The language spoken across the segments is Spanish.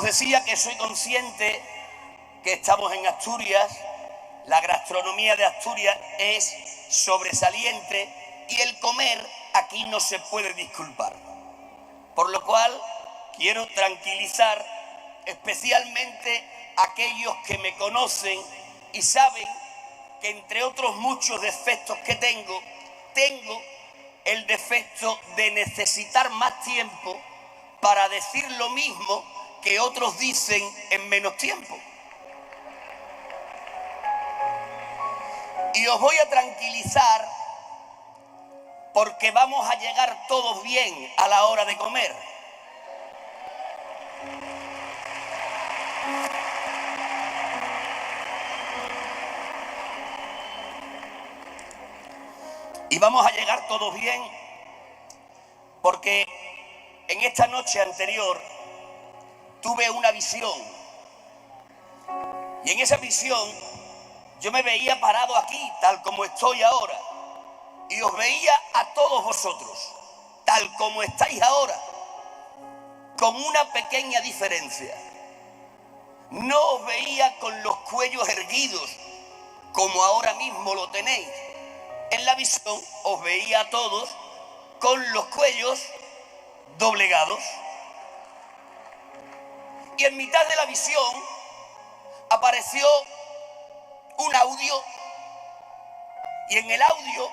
decía que soy consciente que estamos en Asturias, la gastronomía de Asturias es sobresaliente y el comer aquí no se puede disculpar. Por lo cual quiero tranquilizar especialmente a aquellos que me conocen y saben que entre otros muchos defectos que tengo el defecto de necesitar más tiempo para decir lo mismo que otros dicen en menos tiempo. Y os voy a tranquilizar porque vamos a llegar todos bien a la hora de comer. Y vamos a llegar todos bien porque en esta noche anterior tuve una visión. Y en esa visión yo me veía parado aquí, tal como estoy ahora. Y os veía a todos vosotros, tal como estáis ahora, con una pequeña diferencia. No os veía con los cuellos erguidos, como ahora mismo lo tenéis. En la visión os veía a todos con los cuellos doblegados. Y en mitad de la visión apareció un audio, y en el audio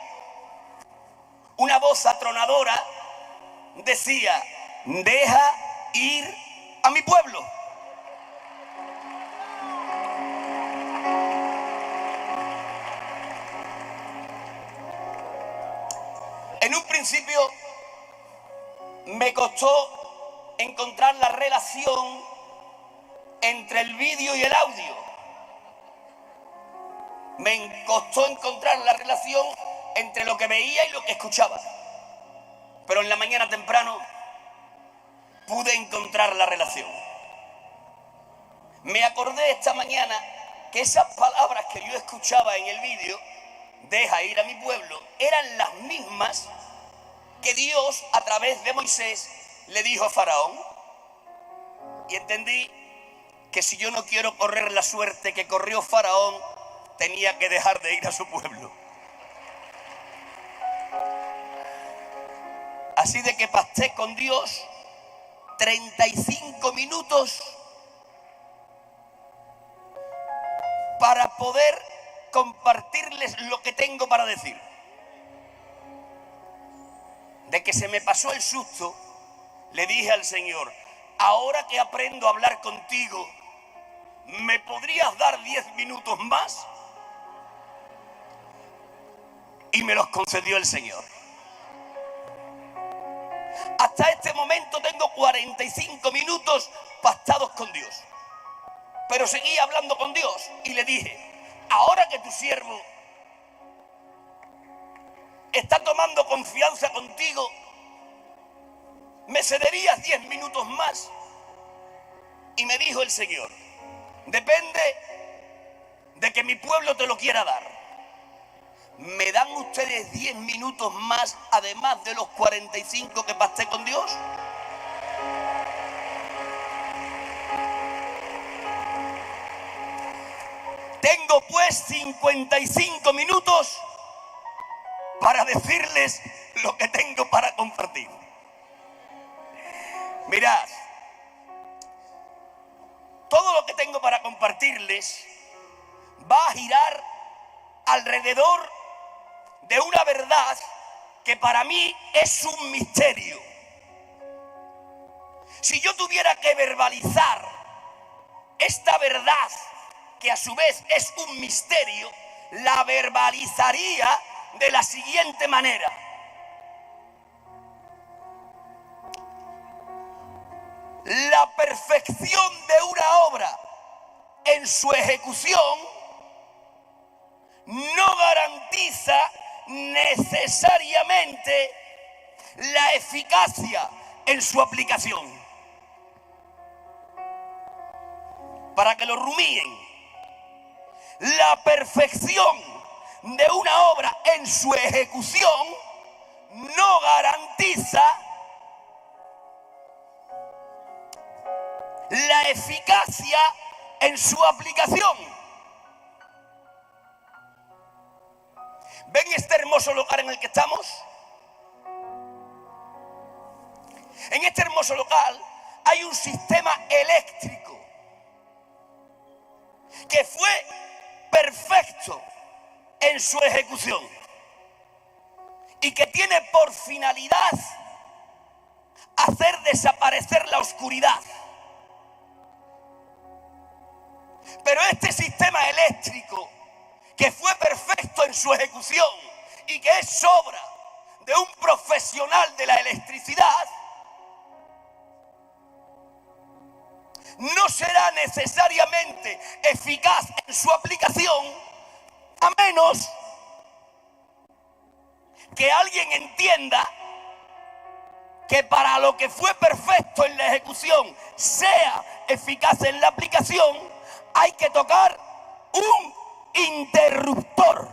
una voz atronadora decía: deja ir a mi pueblo. En un principio me costó encontrar la relación entre el vídeo y el audio. Me costó encontrar la relación entre lo que veía y lo que escuchaba. Pero en la mañana temprano pude encontrar la relación. Me acordé esta mañana que esas palabras que yo escuchaba en el vídeo, deja ir a mi pueblo, eran las mismas que Dios a través de Moisés le dijo a Faraón. Y entendí que si yo no quiero correr la suerte que corrió Faraón, tenía que dejar de ir a su pueblo. Así de que pasé con Dios 35 minutos para poder compartirles lo que tengo para decir. De que se me pasó el susto, le dije al Señor: ahora que aprendo a hablar contigo, ¿me podrías dar 10 minutos más? Y me los concedió el Señor. Hasta este momento tengo 45 minutos pactados con Dios. Pero seguí hablando con Dios y le dije: ahora que tu siervo está tomando confianza contigo, ¿me cederías 10 minutos más? Y me dijo el Señor: depende de que mi pueblo te lo quiera dar. ¿Me dan ustedes 10 minutos más además de los 45 que pacté con Dios? Tengo pues 55 minutos para decirles lo que tengo para compartir. Mirad, todo lo que tengo para compartirles va a girar alrededor de una verdad que para mí es un misterio. Si yo tuviera que verbalizar esta verdad, que a su vez es un misterio, la verbalizaría de la siguiente manera: la perfección de una obra en su ejecución no garantiza necesariamente la eficacia en su aplicación. Para que lo rumíen, la perfección de una obra en su ejecución no garantiza la eficacia en su aplicación. ¿Ven este hermoso lugar en el que estamos? En este hermoso local hay un sistema eléctrico que fue perfecto en su ejecución y que tiene por finalidad hacer desaparecer la oscuridad. Pero este sistema eléctrico, que fue perfecto en su ejecución y que es obra de un profesional de la electricidad, no será necesariamente eficaz en su aplicación a menos que alguien entienda que para lo que fue perfecto en la ejecución sea eficaz en la aplicación, hay que tocar un interruptor.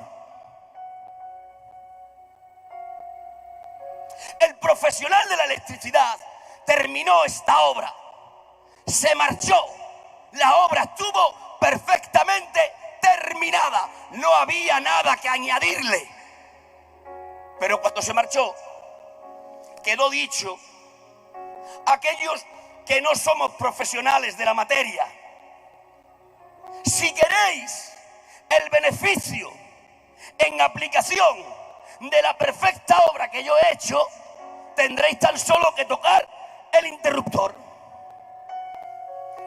El profesional de la electricidad terminó esta obra, se marchó, la obra estuvo perfectamente terminada, no había nada que añadirle. Pero cuando se marchó, quedó dicho: aquellos que no somos profesionales de la materia, si queréis el beneficio en aplicación de la perfecta obra que yo he hecho, tendréis tan solo que tocar el interruptor.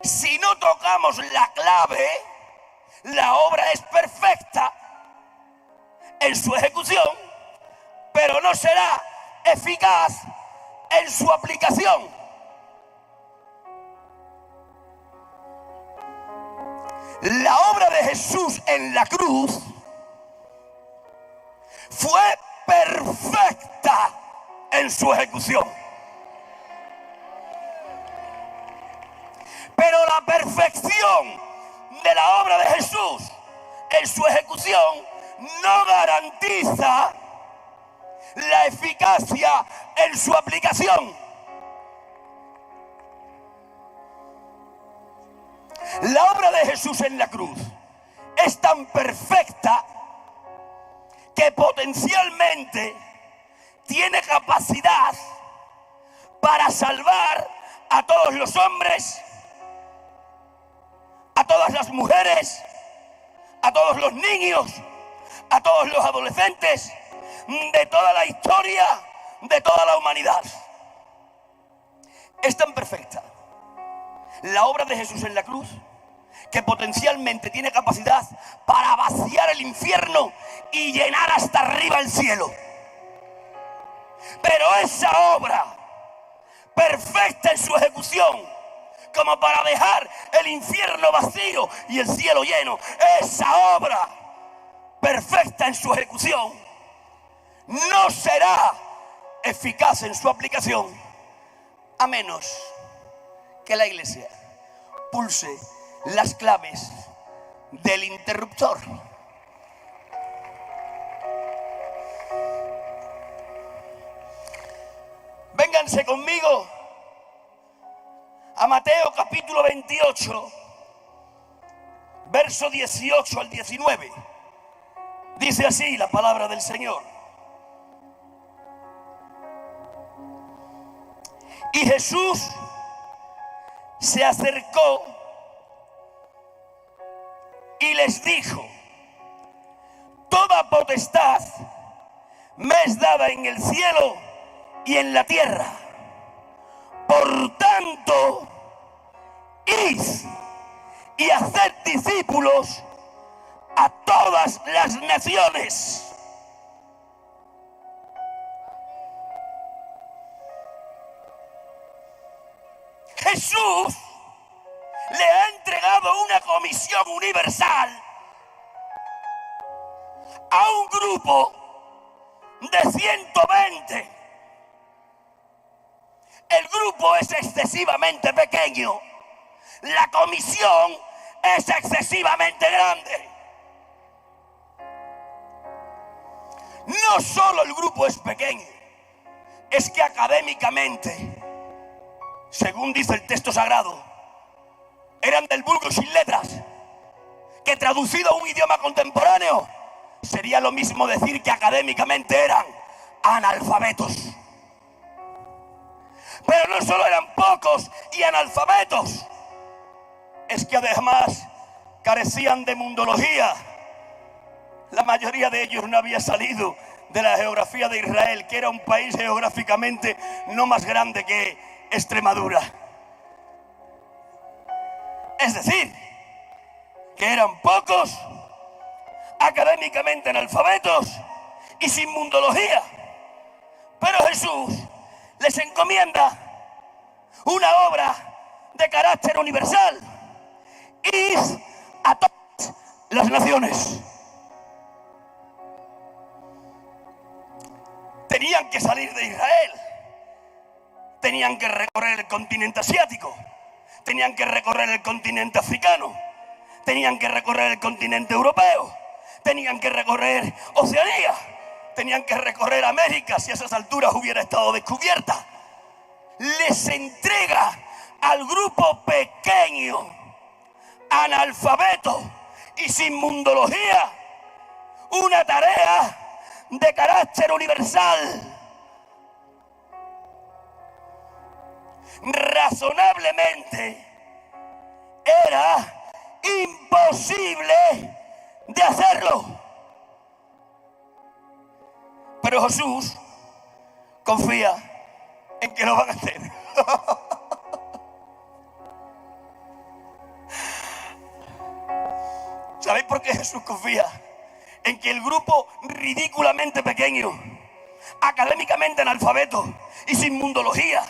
Si no tocamos la clave, la obra es perfecta en su ejecución, pero no será eficaz en su aplicación. La obra de Jesús en la cruz fue perfecta en su ejecución. Pero la perfección de la obra de Jesús en su ejecución no garantiza la eficacia en su aplicación. La obra de Jesús en la cruz es tan perfecta que potencialmente tiene capacidad para salvar a todos los hombres, a todas las mujeres, a todos los niños, a todos los adolescentes de toda la historia, de toda la humanidad. Es tan perfecta la obra de Jesús en la cruz que potencialmente tiene capacidad para vaciar el infierno y llenar hasta arriba el cielo. Pero esa obra perfecta en su ejecución, como para dejar el infierno vacío y el cielo lleno, esa obra perfecta en su ejecución no será eficaz en su aplicación a menos que la iglesia pulse las claves del interruptor. Vénganse conmigo a Mateo capítulo 28, verso 18 al 19. Dice así la palabra del Señor. Y Jesús se acercó y les dijo: toda potestad me es dada en el cielo y en la tierra. Por tanto, id y haced discípulos a todas las naciones. Jesús le ha entregado una comisión universal a un grupo de 120. El grupo es excesivamente pequeño, la comisión es excesivamente grande. No solo el grupo es pequeño, es que académicamente, según dice el texto sagrado, eran del vulgo sin letras, que traducido a un idioma contemporáneo sería lo mismo decir que académicamente eran analfabetos. Pero no solo eran pocos y analfabetos, es que además carecían de mundología. La mayoría de ellos no había salido de la geografía de Israel, que era un país geográficamente no más grande que Extremadura. Es decir, que eran pocos, académicamente analfabetos y sin mundología. Pero Jesús les encomienda una obra de carácter universal: id a todas las naciones. Tenían que salir de Israel, tenían que recorrer el continente asiático, tenían que recorrer el continente africano, tenían que recorrer el continente europeo, tenían que recorrer Oceanía, tenían que recorrer América si a esas alturas hubiera estado descubierta. Les entrega al grupo pequeño, analfabeto y sin mundología, una tarea de carácter universal. Razonablemente era imposible de hacerlo, pero Jesús confía en que lo van a hacer. ¿Sabéis por qué Jesús confía en que el grupo ridículamente pequeño, académicamente analfabeto y sin mundología,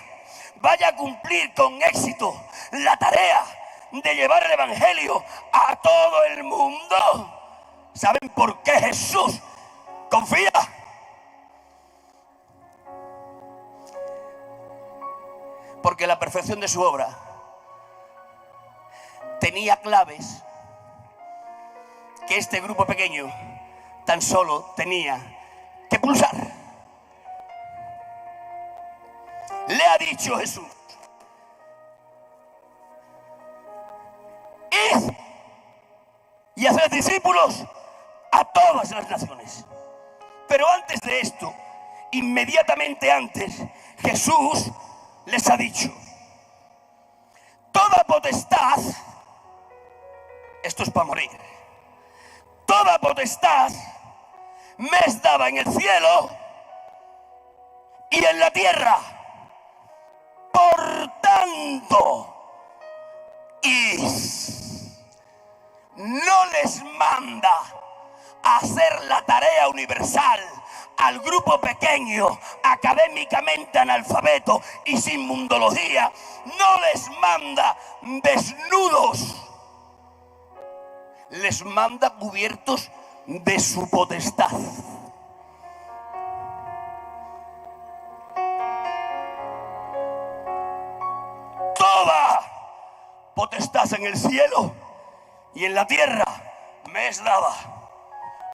vaya a cumplir con éxito la tarea de llevar el evangelio a todo el mundo? ¿Saben por qué Jesús confía? Porque la perfección de su obra tenía claves que este grupo pequeño tan solo tenía que pulsar. Le ha dicho Jesús: id y haced discípulos a todas las naciones. Pero antes de esto, inmediatamente antes, Jesús les ha dicho: toda potestad, esto es para morir, toda potestad me es dada en el cielo y en la tierra. Por tanto, id. No les manda a hacer la tarea universal al grupo pequeño, académicamente analfabeto y sin mundología. No les manda desnudos, les manda cubiertos de su potestad. Toda potestad en el cielo y en la tierra me es dada.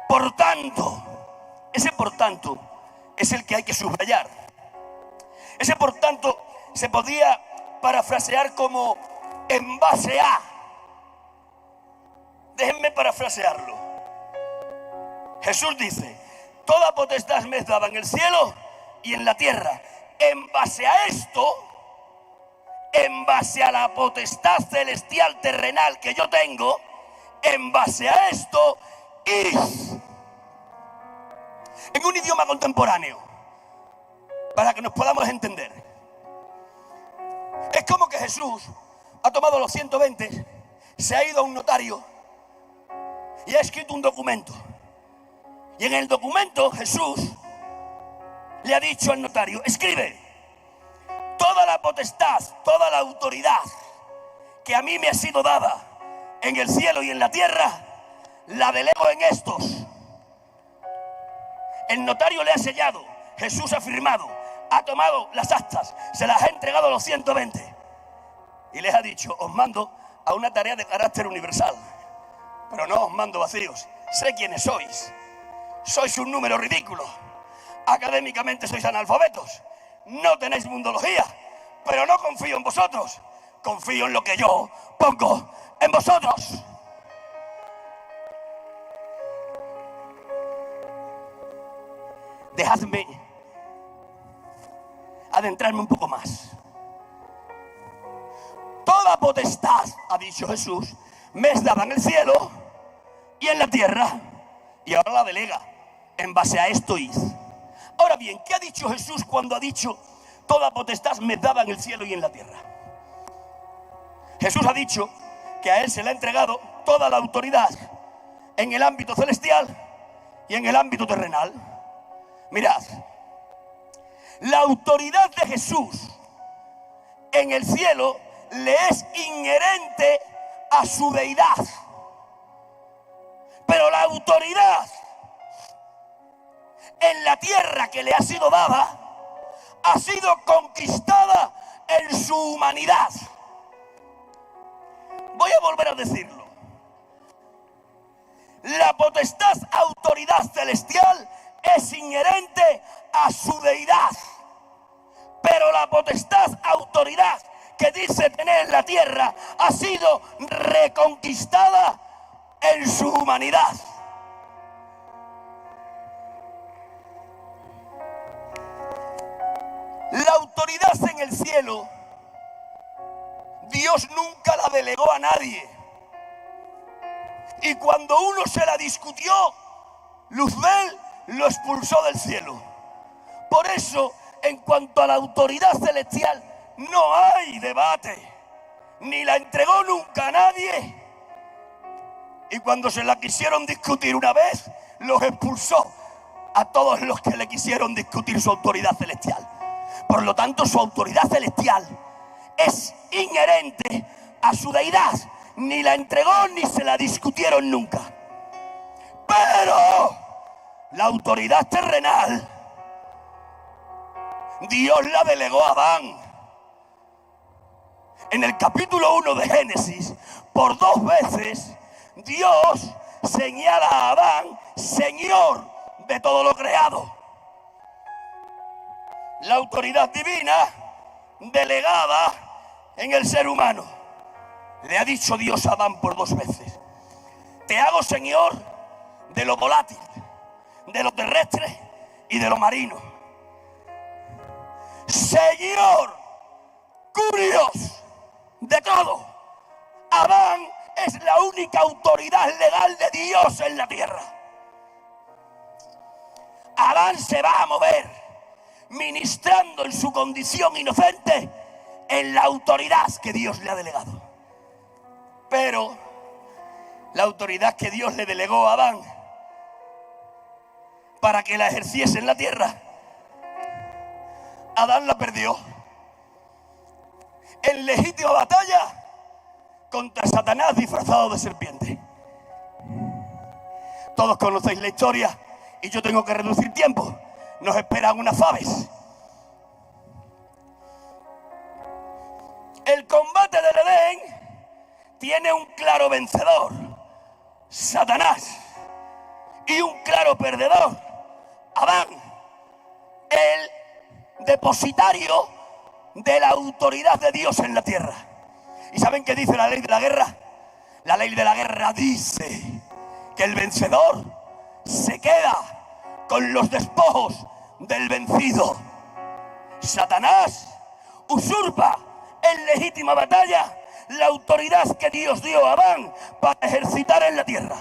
Por tanto, ese por tanto es el que hay que subrayar. Ese por tanto se podía parafrasear como en base a. Déjenme parafrasearlo. Jesús dice: toda potestad me es dada en el cielo y en la tierra. En base a esto, en base a la potestad celestial terrenal que yo tengo, en base a esto, id. En un idioma contemporáneo, para que nos podamos entender, es como que Jesús ha tomado los 120, se ha ido a un notario y ha escrito un documento. Y en el documento Jesús le ha dicho al notario: escribe: toda la potestad, toda la autoridad que a mí me ha sido dada en el cielo y en la tierra, la delego en estos. El notario le ha sellado, Jesús ha firmado, ha tomado las actas, se las ha entregado a los 120 y les ha dicho: os mando a una tarea de carácter universal, pero no os mando vacíos. Sé quiénes sois. Sois un número ridículo. Académicamente sois analfabetos. No tenéis mundología, pero no confío en vosotros. confío en lo que yo pongo en vosotros. Dejadme adentrarme un poco más. Toda potestad, ha dicho Jesús, me es dada en el cielo y en la tierra, y ahora la delega. En base a esto id. Ahora bien, ¿qué ha dicho Jesús cuando ha dicho toda potestad me es dada en el cielo y en la tierra? Jesús ha dicho que a él se le ha entregado toda la autoridad en el ámbito celestial y en el ámbito terrenal. Mirad, la autoridad de Jesús en el cielo le es inherente a su deidad, pero la autoridad en la tierra que le ha sido dada ha sido conquistada en su humanidad. Voy a volver a decirlo. La potestad, autoridad celestial es inherente a su deidad, pero la potestad, autoridad que dice tener en la tierra ha sido reconquistada en su humanidad. La autoridad en el cielo, Dios nunca la delegó a nadie. Y cuando uno se la discutió, Luzbel lo expulsó del cielo. Por eso, en cuanto a la autoridad celestial, no hay debate. Ni la entregó nunca a nadie. Y cuando se la quisieron discutir una vez, los expulsó a todos los que le quisieron discutir su autoridad celestial. Por lo tanto, su autoridad celestial es inherente a su deidad. Ni la entregó ni se la discutieron nunca. Pero la autoridad terrenal, Dios la delegó a Adán. En el capítulo 1 de Génesis, por 2 veces, Dios señala a Adán Señor de todo lo creado. La autoridad divina delegada en el ser humano. Le ha dicho Dios a Adán por 2 veces: te hago Señor de lo volátil, de lo terrestre y de lo marino. Señor, curios de todo. Adán es la única autoridad legal de Dios en la tierra. Adán se va a mover ministrando en su condición inocente en la autoridad que Dios le ha delegado. Pero la autoridad que Dios le delegó a Adán para que la ejerciese en la tierra, Adán la perdió en legítima batalla contra Satanás disfrazado de serpiente. Todos conocéis la historia y yo tengo que reducir tiempo. Nos esperan unas faves. El combate del Edén tiene un claro vencedor, Satanás, y un claro perdedor, Adán, el depositario de la autoridad de Dios en la tierra. ¿Y saben qué dice la ley de la guerra? La ley de la guerra dice que el vencedor se queda con los despojos del vencido. Satanás usurpa en legítima batalla la autoridad que Dios dio a Adán para ejercitar en la tierra.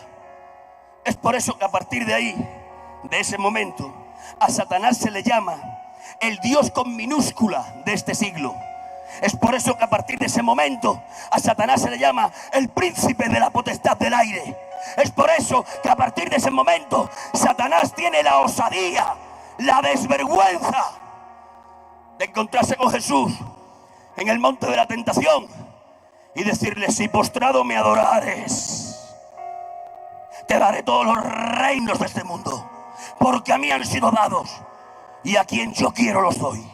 Es por eso que a partir de ahí, de ese momento, a Satanás se le llama el Dios con minúscula de este siglo. Es por eso que a partir de ese momento a Satanás se le llama el príncipe de la potestad del aire. Es por eso que a partir de ese momento Satanás tiene la osadía, la desvergüenza de encontrarse con Jesús en el monte de la tentación y decirle: si postrado me adorares, te daré todos los reinos de este mundo, porque a mí han sido dados y a quien yo quiero los doy.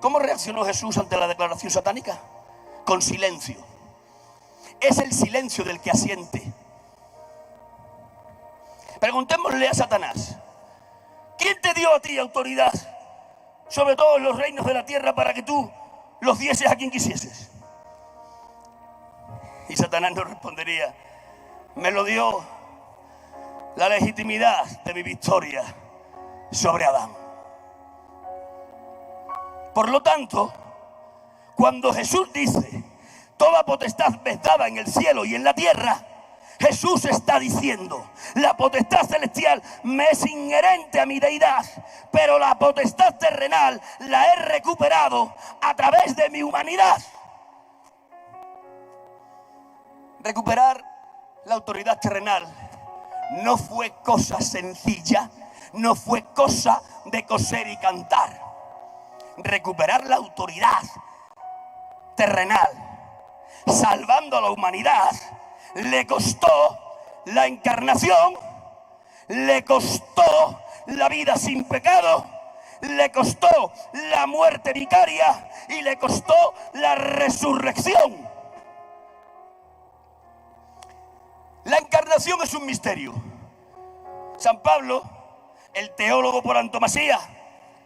¿Cómo reaccionó Jesús ante la declaración satánica? Con silencio. Es el silencio del que asiente. Preguntémosle a Satanás: ¿quién te dio a ti autoridad sobre todos los reinos de la tierra para que tú los dieses a quien quisieses. Y Satanás nos respondería: me lo dio la legitimidad de mi victoria sobre Adán. Por lo tanto, cuando Jesús dice: toda potestad me es dada en el cielo y en la tierra, Jesús está diciendo: la potestad celestial me es inherente a mi deidad, pero la potestad terrenal la he recuperado a través de mi humanidad. Recuperar la autoridad terrenal no fue cosa sencilla, no fue cosa de coser y cantar. Recuperar la autoridad terrenal, salvando a la humanidad, le costó la encarnación, le costó la vida sin pecado, le costó la muerte vicaria y le costó la resurrección. La encarnación es un misterio. San Pablo, el teólogo por antonomasia,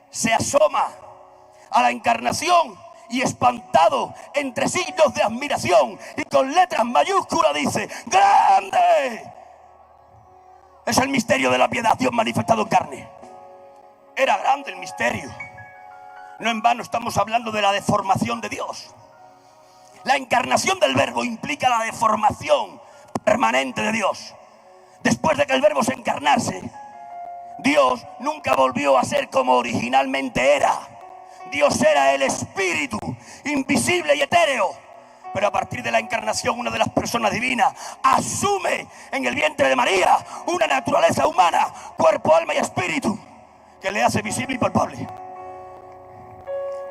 se asoma a la encarnación y, espantado entre signos de admiración y con letras mayúsculas, dice: ¡grande! Es el misterio de la piedad, Dios manifestado en carne. Era grande el misterio. No en vano estamos hablando de la deformación de Dios. La encarnación del Verbo implica la deformación permanente de Dios. Después de que el Verbo se encarnase, Dios nunca volvió a ser como originalmente era. Dios era el Espíritu, invisible y etéreo. Pero a partir de la encarnación, una de las personas divinas asume en el vientre de María una naturaleza humana, cuerpo, alma y espíritu, que le hace visible y palpable.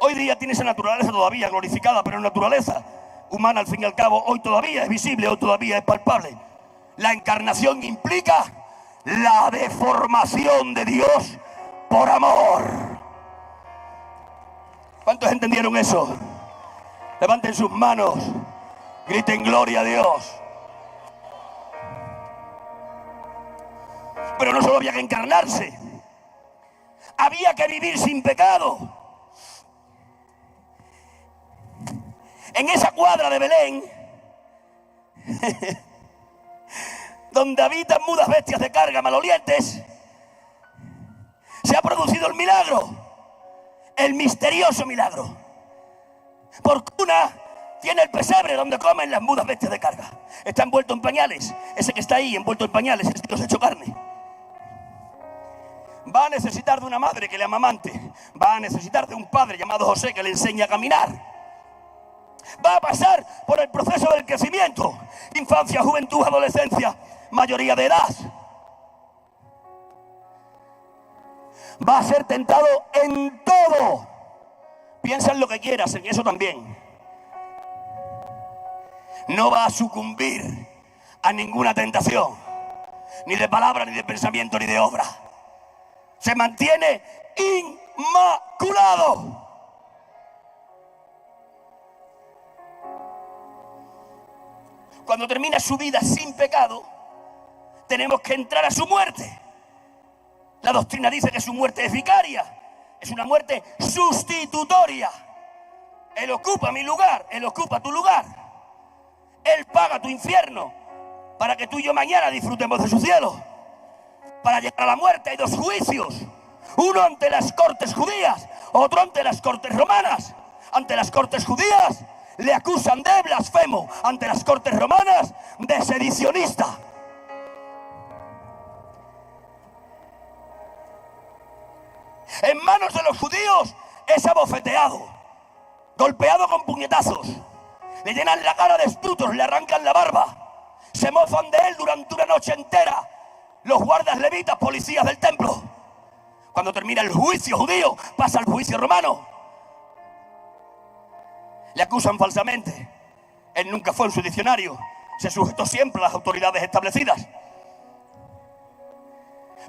Hoy día tiene esa naturaleza todavía glorificada, pero naturaleza humana al fin y al cabo hoy todavía es visible, hoy todavía es palpable. La encarnación implica la deformación de Dios por amor. ¿Cuántos entendieron eso? Levanten sus manos, griten gloria a Dios. Pero no solo había que encarnarse, había que vivir sin pecado. En esa cuadra de Belén, donde habitan mudas bestias de carga malolientes, se ha producido el milagro, el misterioso milagro. Por cuna tiene el pesebre donde comen las mudas bestias de carga. Está envuelto en pañales. Ese que está ahí envuelto en pañales es Dios hecho carne. Va a necesitar de una madre que le amamante. Va a necesitar de un padre llamado José que le enseñe a caminar. Va a pasar por el proceso del crecimiento: infancia, juventud, adolescencia, mayoría de edad. Va a ser tentado en todo. Piensa en lo que quieras, en eso también. No va a sucumbir a ninguna tentación, ni de palabra, ni de pensamiento, ni de obra. Se mantiene inmaculado. Cuando termina su vida sin pecado, tenemos que entrar a su muerte. La doctrina dice que su muerte es vicaria, es una muerte sustitutoria. Él ocupa mi lugar, Él ocupa tu lugar. Él paga tu infierno para que tú y yo mañana disfrutemos de su cielo. Para llegar a la muerte hay dos juicios: uno ante las cortes judías, otro ante las cortes romanas. Ante las cortes judías le acusan de blasfemo, ante las cortes romanas de sedicionista. En manos de los judíos es abofeteado, golpeado con puñetazos, le llenan la cara de esputos, le arrancan la barba, se mofan de él durante una noche entera los guardas levitas, policías del templo. Cuando termina el juicio judío, pasa al juicio romano. Le acusan falsamente. Él nunca fue en su diccionario, se sujetó siempre a las autoridades establecidas.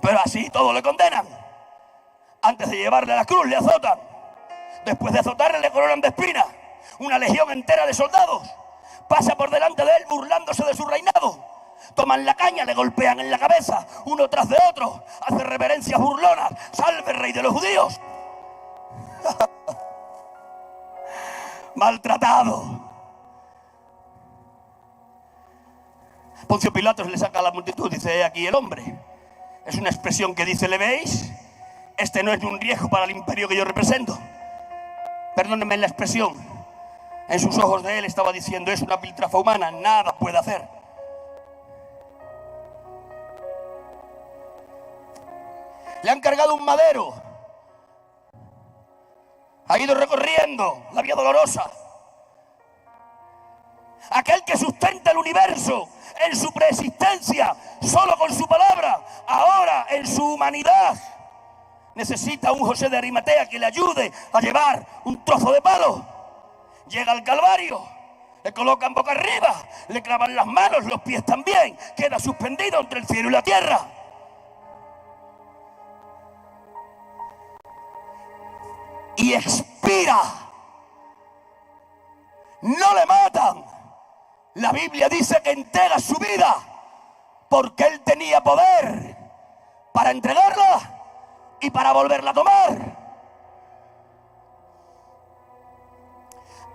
Pero así todo le condenan. Antes de llevarle a la cruz le azotan. Después de azotarle le coronan de espinas. Una legión entera de soldados pasa por delante de él burlándose de su reinado. Toman la caña, le golpean en la cabeza, uno tras de otro. Hace reverencias burlonas: salve, rey de los judíos. maltratado. Poncio Pilatos le saca a la multitud, dice: "He aquí el hombre". Es una expresión que dice: ¿le veis? Este no es un riesgo para el imperio que yo represento. Perdónenme la expresión. En sus ojos de él estaba diciendo: es una piltrafa humana, nada puede hacer. Le han cargado un madero. Ha ido recorriendo la vía dolorosa. Aquel que sustenta el universo en su preexistencia, solo con su palabra, ahora en su humanidad, necesita un José de Arimatea que le ayude a llevar un trozo de palo. Llega al Calvario, le colocan boca arriba, le clavan las manos, los pies también, queda suspendido entre el cielo y la tierra. Y expira. No le matan. La Biblia dice que entrega su vida porque él tenía poder para entregarla y para volverla a tomar.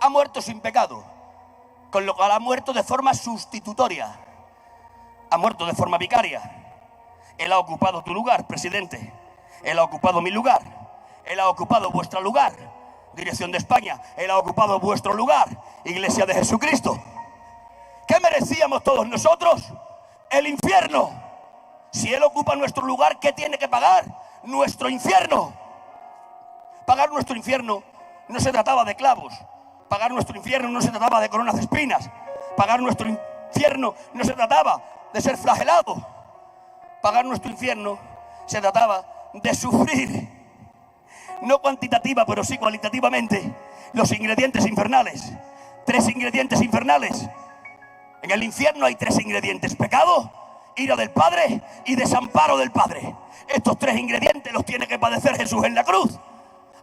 Ha muerto sin pecado, con lo cual ha muerto de forma sustitutoria. Ha muerto de forma vicaria. Él ha ocupado tu lugar, presidente. Él ha ocupado mi lugar. Él ha ocupado vuestro lugar. Dirección de España. Él ha ocupado vuestro lugar. Iglesia de Jesucristo. ¿Qué merecíamos todos nosotros? El infierno. Si él ocupa nuestro lugar, ¿qué tiene que pagar? Nuestro infierno. Pagar nuestro infierno no se trataba de clavos. Pagar nuestro infierno no se trataba de coronas de espinas. Pagar nuestro infierno no se trataba de ser flagelado. Pagar nuestro infierno se trataba de sufrir, no cuantitativa, pero sí cualitativamente, los ingredientes infernales. 3 ingredientes infernales. En el infierno hay 3 ingredientes: pecado, ira del Padre y desamparo del Padre. Estos 3 ingredientes los tiene que padecer Jesús en la cruz.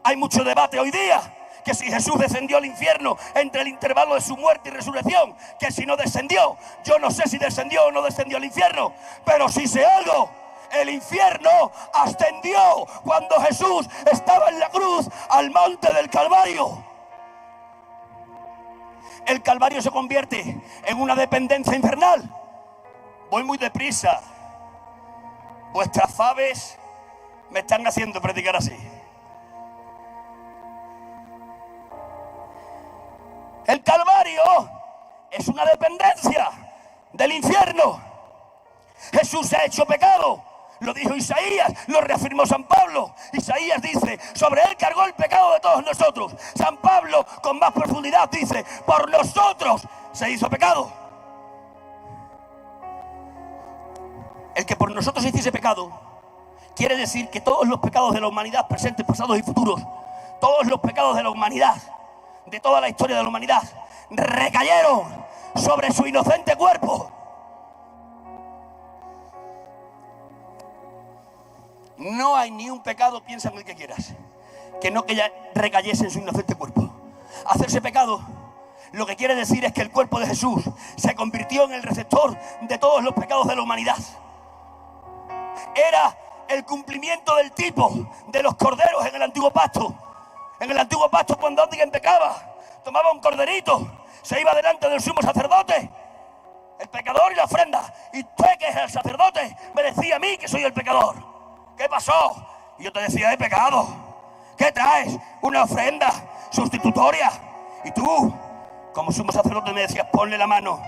Hay mucho debate hoy día que si Jesús descendió al infierno entre el intervalo de su muerte y resurrección, que si no descendió. Yo no sé si descendió o no descendió al infierno, pero sí sé algo: el infierno ascendió cuando Jesús estaba en la cruz al monte del Calvario. El Calvario se convierte en una dependencia infernal. Voy muy deprisa. Vuestras faves me están haciendo predicar así. El Calvario es una dependencia del infierno. Jesús se ha hecho pecado. Lo dijo Isaías, lo reafirmó San Pablo. Isaías dice: sobre él cargó el pecado de todos nosotros. San Pablo, con más profundidad, dice: por nosotros se hizo pecado. El que por nosotros se hiciese pecado quiere decir que todos los pecados de la humanidad, presentes, pasados y futuros, todos los pecados de la humanidad, de toda la historia de la humanidad, recayeron sobre su inocente cuerpo. No hay ni un pecado, piensa en el que quieras, que no recayese en su inocente cuerpo. Hacerse pecado lo que quiere decir es que el cuerpo de Jesús se convirtió en el receptor de todos los pecados de la humanidad. Era el cumplimiento del tipo de los corderos en el antiguo pacto. En el antiguo pacto, cuando alguien pecaba, tomaba un corderito, se iba delante del sumo sacerdote, el pecador, y la ofrenda. Y usted, que es el sacerdote, me decía a mí que soy el pecador: ¿qué pasó? Y yo te decía: he pecado. ¿Qué traes? Una ofrenda sustitutoria. Y tú, como sumo sacerdote, me decías: ponle la mano.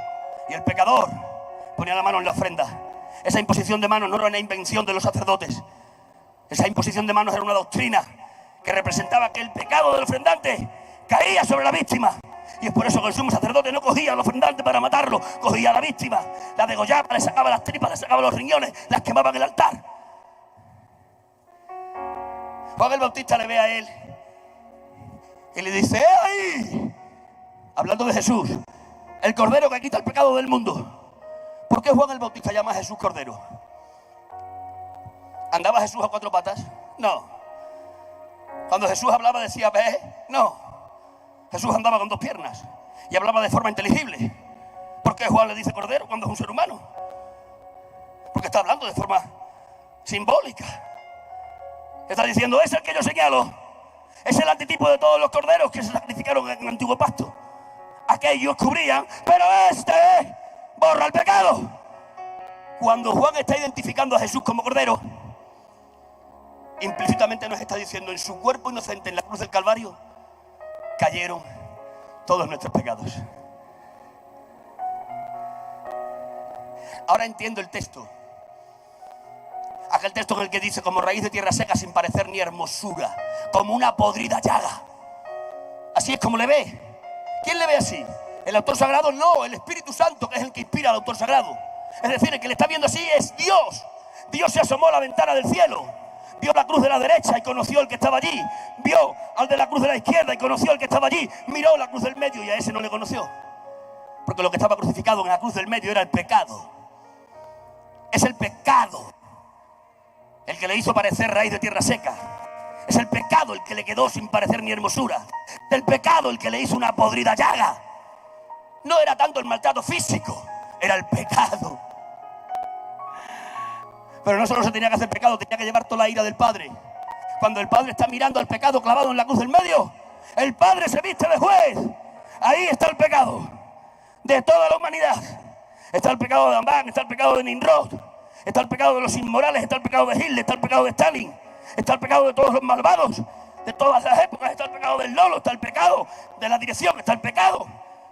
Y el pecador ponía la mano en la ofrenda. Esa imposición de manos no era una invención de los sacerdotes. Esa imposición de manos era una doctrina que representaba que el pecado del ofrendante caía sobre la víctima. Y es por eso que el sumo sacerdote no cogía al ofrendante para matarlo, cogía a la víctima, la degollaba, le sacaba las tripas, le sacaba los riñones, las quemaba en el altar. Juan el Bautista le ve a él y le dice: ¡ay! Hablando de Jesús, el cordero que quita el pecado del mundo. ¿Por qué Juan el Bautista llama a Jesús cordero? ¿Andaba Jesús a 4 patas? No. Cuando Jesús hablaba decía: ve. No. Jesús andaba con 2 piernas y hablaba de forma inteligible. ¿Por qué Juan le dice cordero cuando es un ser humano? Porque está hablando de forma simbólica. Está diciendo: es el que yo señalo, Es el antitipo de todos los corderos que se sacrificaron en el antiguo pacto. Aquellos cubrían, pero este borra el pecado. Cuando Juan está identificando a Jesús como cordero, implícitamente nos está diciendo: en su cuerpo inocente en la cruz del Calvario cayeron todos nuestros pecados. Ahora entiendo el texto. Aquel texto en el que dice: como raíz de tierra seca, sin parecer ni hermosura, como una podrida llaga. Así es como le ve. ¿Quién le ve así? ¿El autor sagrado? No, el Espíritu Santo, que es el que inspira al autor sagrado. Es decir, el que le está viendo así es Dios. Dios se asomó a la ventana del cielo, vio la cruz de la derecha y conoció al que estaba allí, vio al de la cruz de la izquierda y conoció al que estaba allí, miró la cruz del medio y a ese no le conoció, porque lo que estaba crucificado en la cruz del medio era el pecado. Es el pecado el que le hizo parecer raíz de tierra seca. Es el pecado el que le quedó sin parecer ni hermosura. Es el pecado el que le hizo una podrida llaga. No era tanto el maltrato físico, era el pecado. Pero no solo se tenía que hacer pecado, tenía que llevar toda la ira del Padre. Cuando el Padre está mirando al pecado clavado en la cruz del medio, el Padre se viste de juez. Ahí está el pecado de toda la humanidad. Está el pecado de Amán, está el pecado de Nimrod, está el pecado de los inmorales, está el pecado de Hitler, está el pecado de Stalin, está el pecado de todos los malvados, de todas las épocas, está el pecado del Lolo, está el pecado de la dirección, está el pecado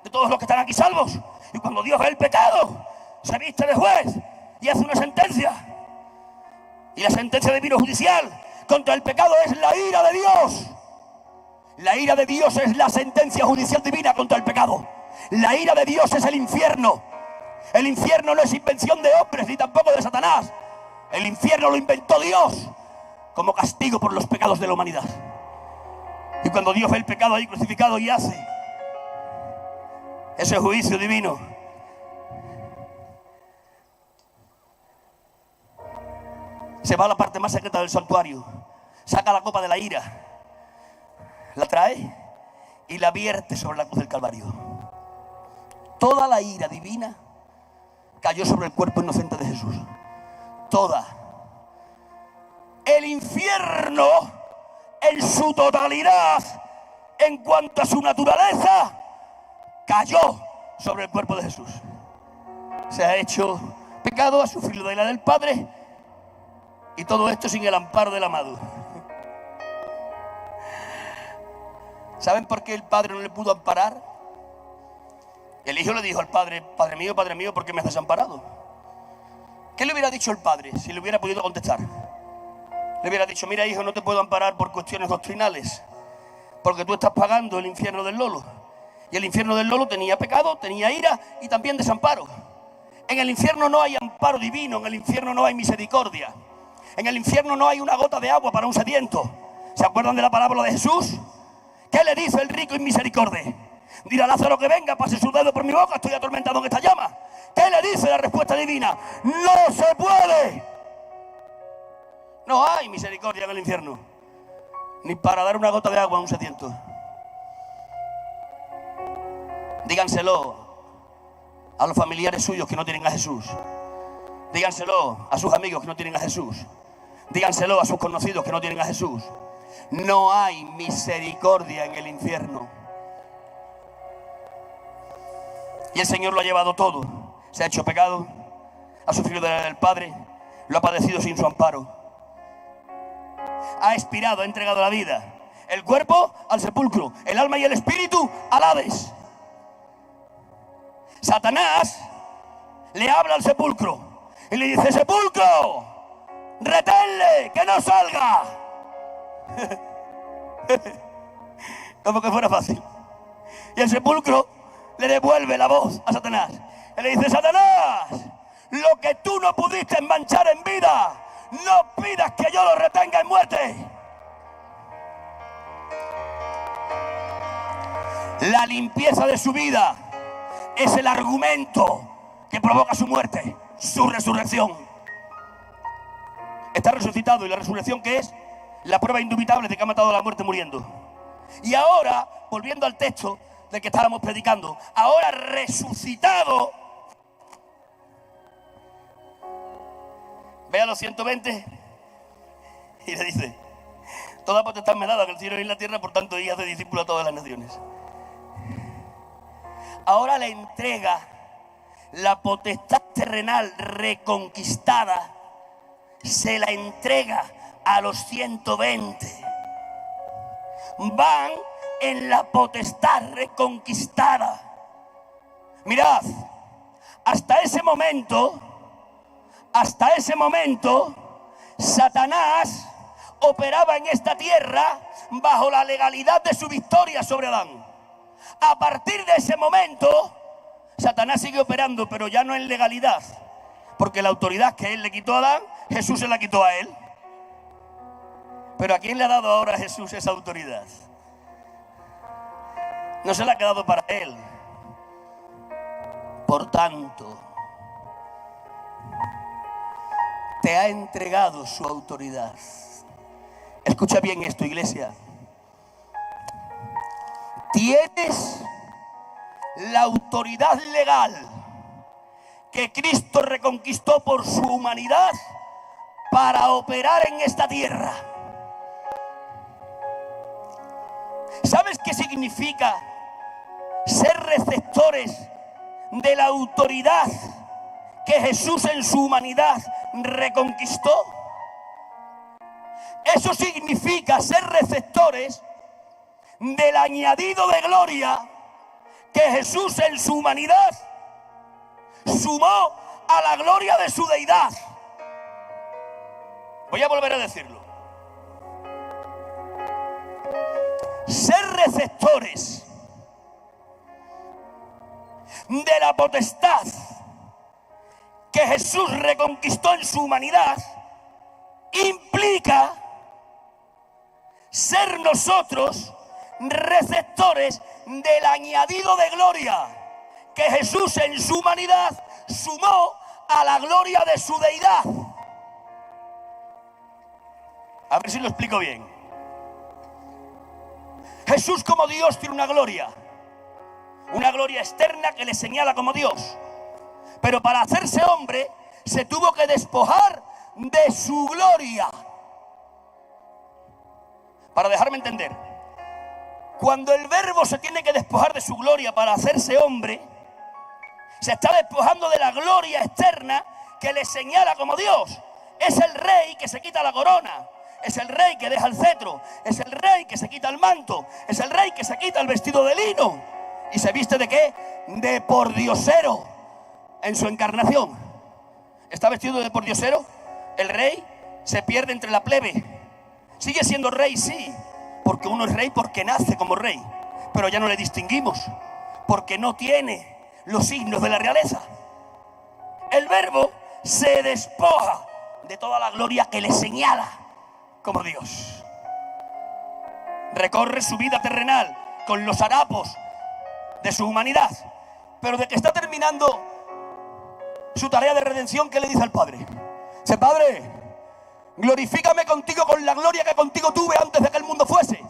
de todos los que están aquí salvos. Y cuando Dios ve el pecado, se viste de juez y hace una sentencia. Y la sentencia divino judicial contra el pecado es la ira de Dios. La ira de Dios es la sentencia judicial divina contra el pecado. La ira de Dios es el infierno. El infierno no es invención de hombres ni tampoco de Satanás. El infierno lo inventó Dios como castigo por los pecados de la humanidad. Y cuando Dios ve el pecado ahí crucificado y hace ese juicio divino, se va a la parte más secreta del santuario, saca la copa de la ira, la trae y la vierte sobre la cruz del Calvario. Toda la ira divina cayó sobre el cuerpo inocente de Jesús. Toda. El infierno en su totalidad, en cuanto a su naturaleza, cayó sobre el cuerpo de Jesús. Se ha hecho pecado, ha sufrido la ira del Padre, y todo esto sin el amparo del amado. ¿Saben por qué el Padre no le pudo amparar? El Hijo le dijo al Padre: Padre mío, ¿por qué me has desamparado? ¿Qué le hubiera dicho el Padre si le hubiera podido contestar? Le hubiera dicho: mira, hijo, no te puedo amparar por cuestiones doctrinales, porque tú estás pagando el infierno del Lolo. Y el infierno del Lolo tenía pecado, tenía ira y también desamparo. En el infierno no hay amparo divino, en el infierno no hay misericordia. En el infierno no hay una gota de agua para un sediento. ¿Se acuerdan de la parábola de Jesús? ¿Qué le dice el rico inmisericordia? Dirá a Lázaro que venga, pase su dedo por mi boca, estoy atormentado en esta llama. ¿Qué le dice la respuesta divina? ¡No se puede! No hay misericordia en el infierno, ni para dar una gota de agua a un sediento. Díganselo a los familiares suyos que no tienen a Jesús. Díganselo a sus amigos que no tienen a Jesús. Díganselo a sus conocidos que no tienen a Jesús. No hay misericordia en el infierno. Y el Señor lo ha llevado todo. Se ha hecho pecado, ha sufrido de la ira del Padre, lo ha padecido sin su amparo. Ha expirado, ha entregado la vida, el cuerpo al sepulcro, el alma y el espíritu al Hades. Satanás le habla al sepulcro y le dice: sepulcro, reténle, que no salga. Como que fuera fácil. Y el sepulcro le devuelve la voz a Satanás. Él le dice: Satanás, lo que tú no pudiste manchar en vida, no pidas que yo lo retenga en muerte. La limpieza de su vida es el argumento que provoca su muerte, su resurrección. Está resucitado, y la resurrección, ¿qué es? La prueba indubitable de que ha matado a la muerte muriendo. Y ahora, volviendo al texto del que estábamos predicando, ahora resucitado, ve a los 120 y le dice: Toda potestad me dada en el cielo y en la tierra, por tanto, y hace discípulos a todas las naciones. Ahora le entrega la potestad terrenal reconquistada, se la entrega a los 120. Van en la potestad reconquistada. Mirad, hasta ese momento, Satanás operaba en esta tierra bajo la legalidad de su victoria sobre Adán. A partir de ese momento, Satanás sigue operando, pero ya no en legalidad, porque la autoridad que él le quitó a Adán, Jesús se la quitó a él. Pero ¿a quién le ha dado ahora a Jesús esa autoridad? No se la ha quedado para él. Por tanto, te ha entregado su autoridad. Escucha bien esto, iglesia. Tienes la autoridad legal que Cristo reconquistó por su humanidad para operar en esta tierra. ¿Sabes qué significa ser receptores de la autoridad que Jesús en su humanidad reconquistó? Eso significa ser receptores del añadido de gloria que Jesús en su humanidad sumó a la gloria de su deidad. Voy a volver a decirlo. Ser receptores de la potestad que Jesús reconquistó en su humanidad implica ser nosotros receptores del añadido de gloria que Jesús en su humanidad sumó a la gloria de su deidad. A ver si lo explico bien. Jesús como Dios tiene una gloria externa que le señala como Dios. Pero para hacerse hombre se tuvo que despojar de su gloria. Para dejarme entender, cuando el Verbo se tiene que despojar de su gloria para hacerse hombre, se está despojando de la gloria externa que le señala como Dios. Es el rey que se quita la corona, es el rey que deja el cetro, es el rey que se quita el manto, es el rey que se quita el vestido de lino y se viste ¿de qué? De pordiosero en su encarnación. ¿Está vestido de pordiosero? El rey se pierde entre la plebe. Sigue siendo rey, sí, porque uno es rey porque nace como rey, pero ya no le distinguimos porque no tiene los signos de la realeza. El Verbo se despoja de toda la gloria que le señala como Dios. Recorre su vida terrenal con los harapos de su humanidad, pero de que está terminando su tarea de redención, ¿qué le dice al Padre? Dice: Padre, glorifícame contigo con la gloria que contigo tuve antes de que el mundo fuese.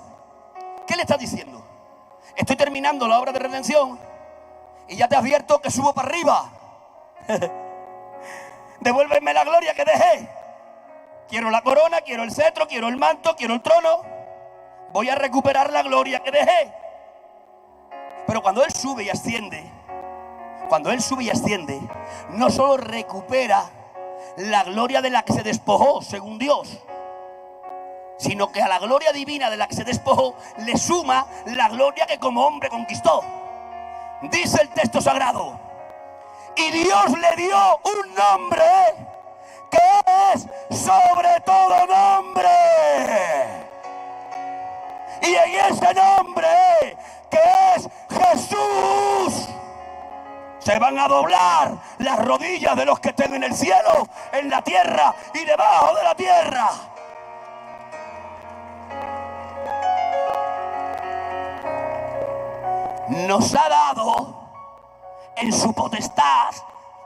¿Qué le está diciendo? Estoy terminando la obra de redención y ya te advierto que subo para arriba. Devuélveme la gloria que dejé. Quiero la corona, quiero el cetro, quiero el manto, quiero el trono. Voy a recuperar la gloria que dejé. Pero cuando Él sube y asciende, no solo recupera la gloria de la que se despojó, según Dios, sino que a la gloria divina de la que se despojó le suma la gloria que como hombre conquistó. Dice el texto sagrado: y Dios le dio un nombre que es sobre todo nombre. Y en ese nombre, que es Jesús, se van a doblar las rodillas de los que estén en el cielo, en la tierra y debajo de la tierra. Nos ha dado en su potestad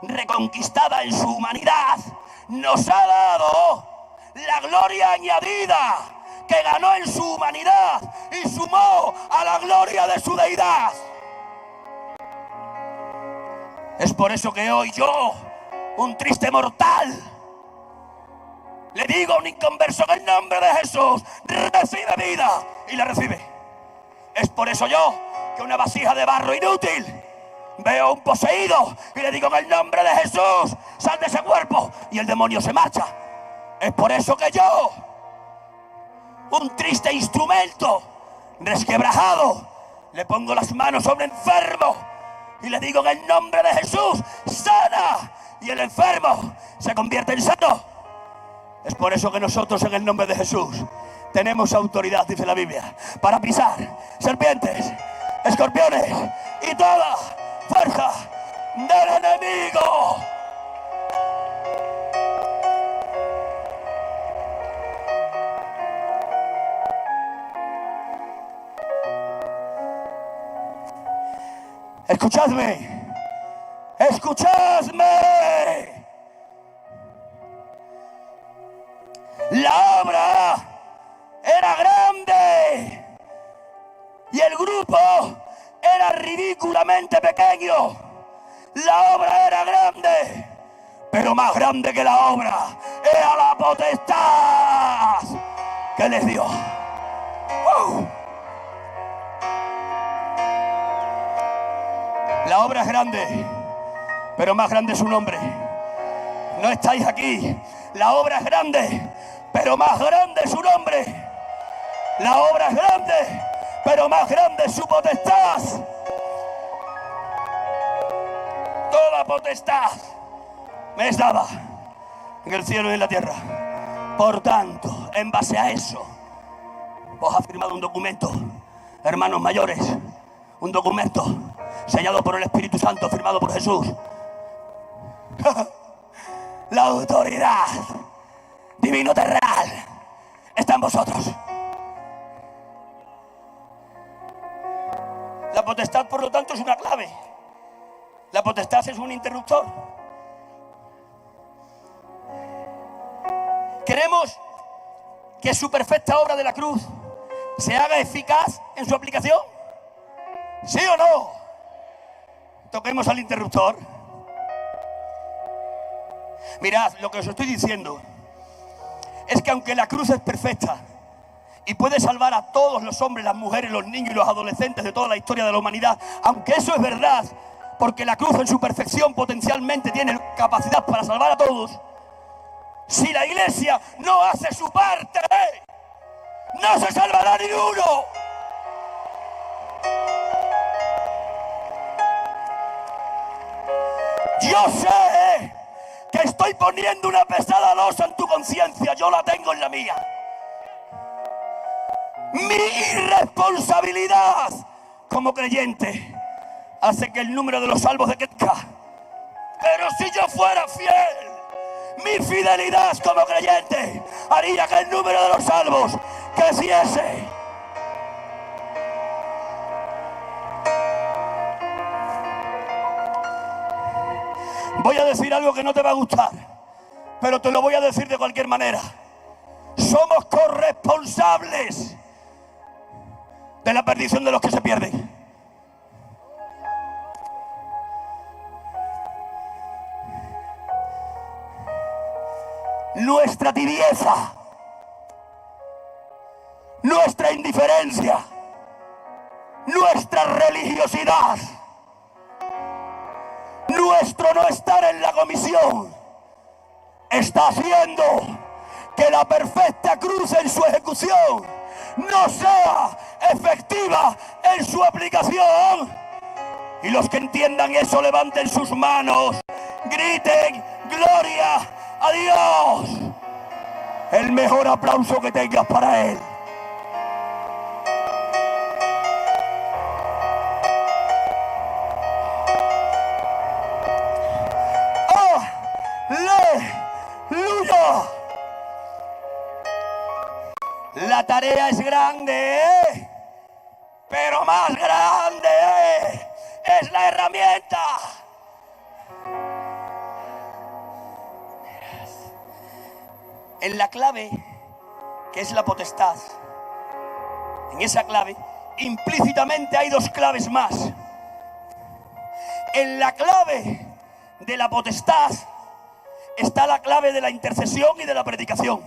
reconquistada en su humanidad, nos ha dado la gloria añadida que ganó en su humanidad y sumó a la gloria de su deidad. Es por eso que hoy yo, un triste mortal, Le digo a un inconverso en el nombre de Jesús, recibe vida, y la recibe. Es por eso yo, que una vasija de barro inútil, veo a un poseído y le digo en el nombre de Jesús, sal de ese cuerpo, y el demonio se marcha. Es por eso que yo, un triste instrumento, resquebrajado, le pongo las manos sobre el enfermo y le digo en el nombre de Jesús, sana, y el enfermo se convierte en sano. Es por eso que nosotros en el nombre de Jesús tenemos autoridad, dice la Biblia, para pisar serpientes, escorpiones y toda fuerza del enemigo. Escuchadme, escuchadme. La obra era grande y el grupo era ridículamente pequeño. La obra era grande, pero más grande que la obra era la potestad que les dio. La obra es grande, pero más grande es su nombre. No estáis aquí. La obra es grande, pero más grande es su nombre. La obra es grande, pero más grande es su potestad. Toda potestad me es dada en el cielo y en la tierra. Por tanto, en base a eso, os ha firmado un documento, hermanos mayores, un documento sellado por el Espíritu Santo, firmado por Jesús. La autoridad divino terrenal está en vosotros. La potestad, por lo tanto, es una clave. La potestad es un interruptor. Queremos que su perfecta obra de la cruz se haga eficaz en su aplicación. ¿Sí o no? Toquemos al interruptor. Mirad, lo que os estoy diciendo es que aunque la cruz es perfecta y puede salvar a todos los hombres, las mujeres, los niños y los adolescentes de toda la historia de la humanidad, aunque eso es verdad, porque la cruz en su perfección potencialmente tiene capacidad para salvar a todos, si la iglesia no hace su parte, no se salvará ni uno. Yo sé que estoy poniendo una pesada losa en tu conciencia, yo la tengo en la mía. Mi irresponsabilidad como creyente hace que el número de los salvos decrezca. Pero si yo fuera fiel, mi fidelidad como creyente haría que el número de los salvos creciese. Voy a decir algo que no te va a gustar, pero te lo voy a decir de cualquier manera. Somos corresponsables de la perdición de los que se pierden. Nuestra tibieza, nuestra indiferencia, nuestra religiosidad, nuestro no estar en la comisión está haciendo que la perfecta cruz en su ejecución no sea efectiva en su aplicación. Y los que entiendan eso levanten sus manos, griten gloria a Dios. El mejor aplauso que tengas para Él. ¡Aleluya! La tarea es grande, pero más grande es la herramienta. En la clave, que es la potestad, en esa clave, implícitamente hay dos claves más. En la clave de la potestad está la clave de la intercesión y de la predicación.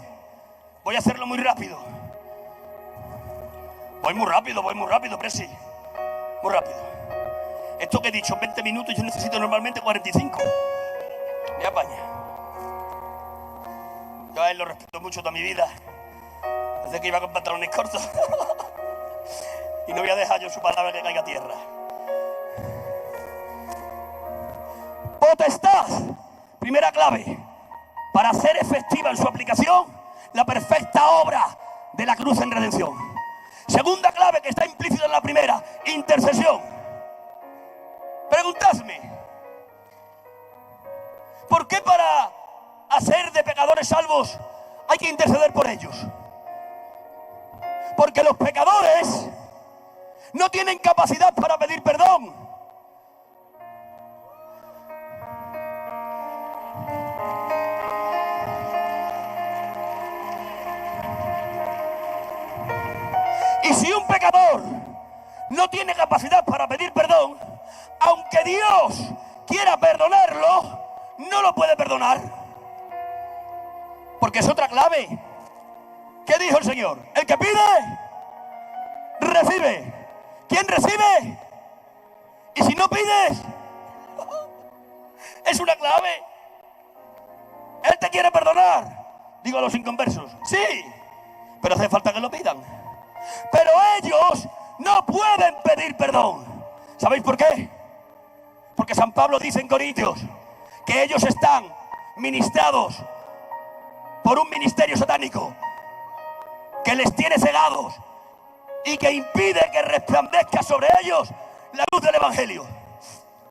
Voy a hacerlo muy rápido. Voy muy rápido, Presi. Muy rápido. Esto que he dicho, 20 minutos, yo necesito normalmente 45. Me apaña. Yo a él lo respeto mucho toda mi vida. Desde que iba con pantalones cortos. Y no voy a dejar yo su palabra que caiga a tierra. Potestad. Primera clave. Para hacer efectiva en su aplicación la perfecta obra de la cruz en redención. Segunda clave que está implícita en la primera. Intercesión. Preguntadme. ¿Por qué para hacer de pecadores salvos hay que interceder por ellos? Porque los pecadores no tienen capacidad para pedir perdón. Y si un pecador no tiene capacidad para pedir perdón, aunque Dios quiera perdonarlo, no lo puede perdonar. Porque es otra clave. ¿Qué dijo el Señor? El que pide, recibe. ¿Quién recibe? Y si no pides, es una clave. Él te quiere perdonar. Digo a los inconversos, sí, pero hace falta que lo pidan. Pero ellos no pueden pedir perdón. ¿Sabéis por qué? Porque San Pablo dice en Corintios que ellos están ministrados por un ministerio satánico que les tiene cegados y que impide que resplandezca sobre ellos la luz del Evangelio.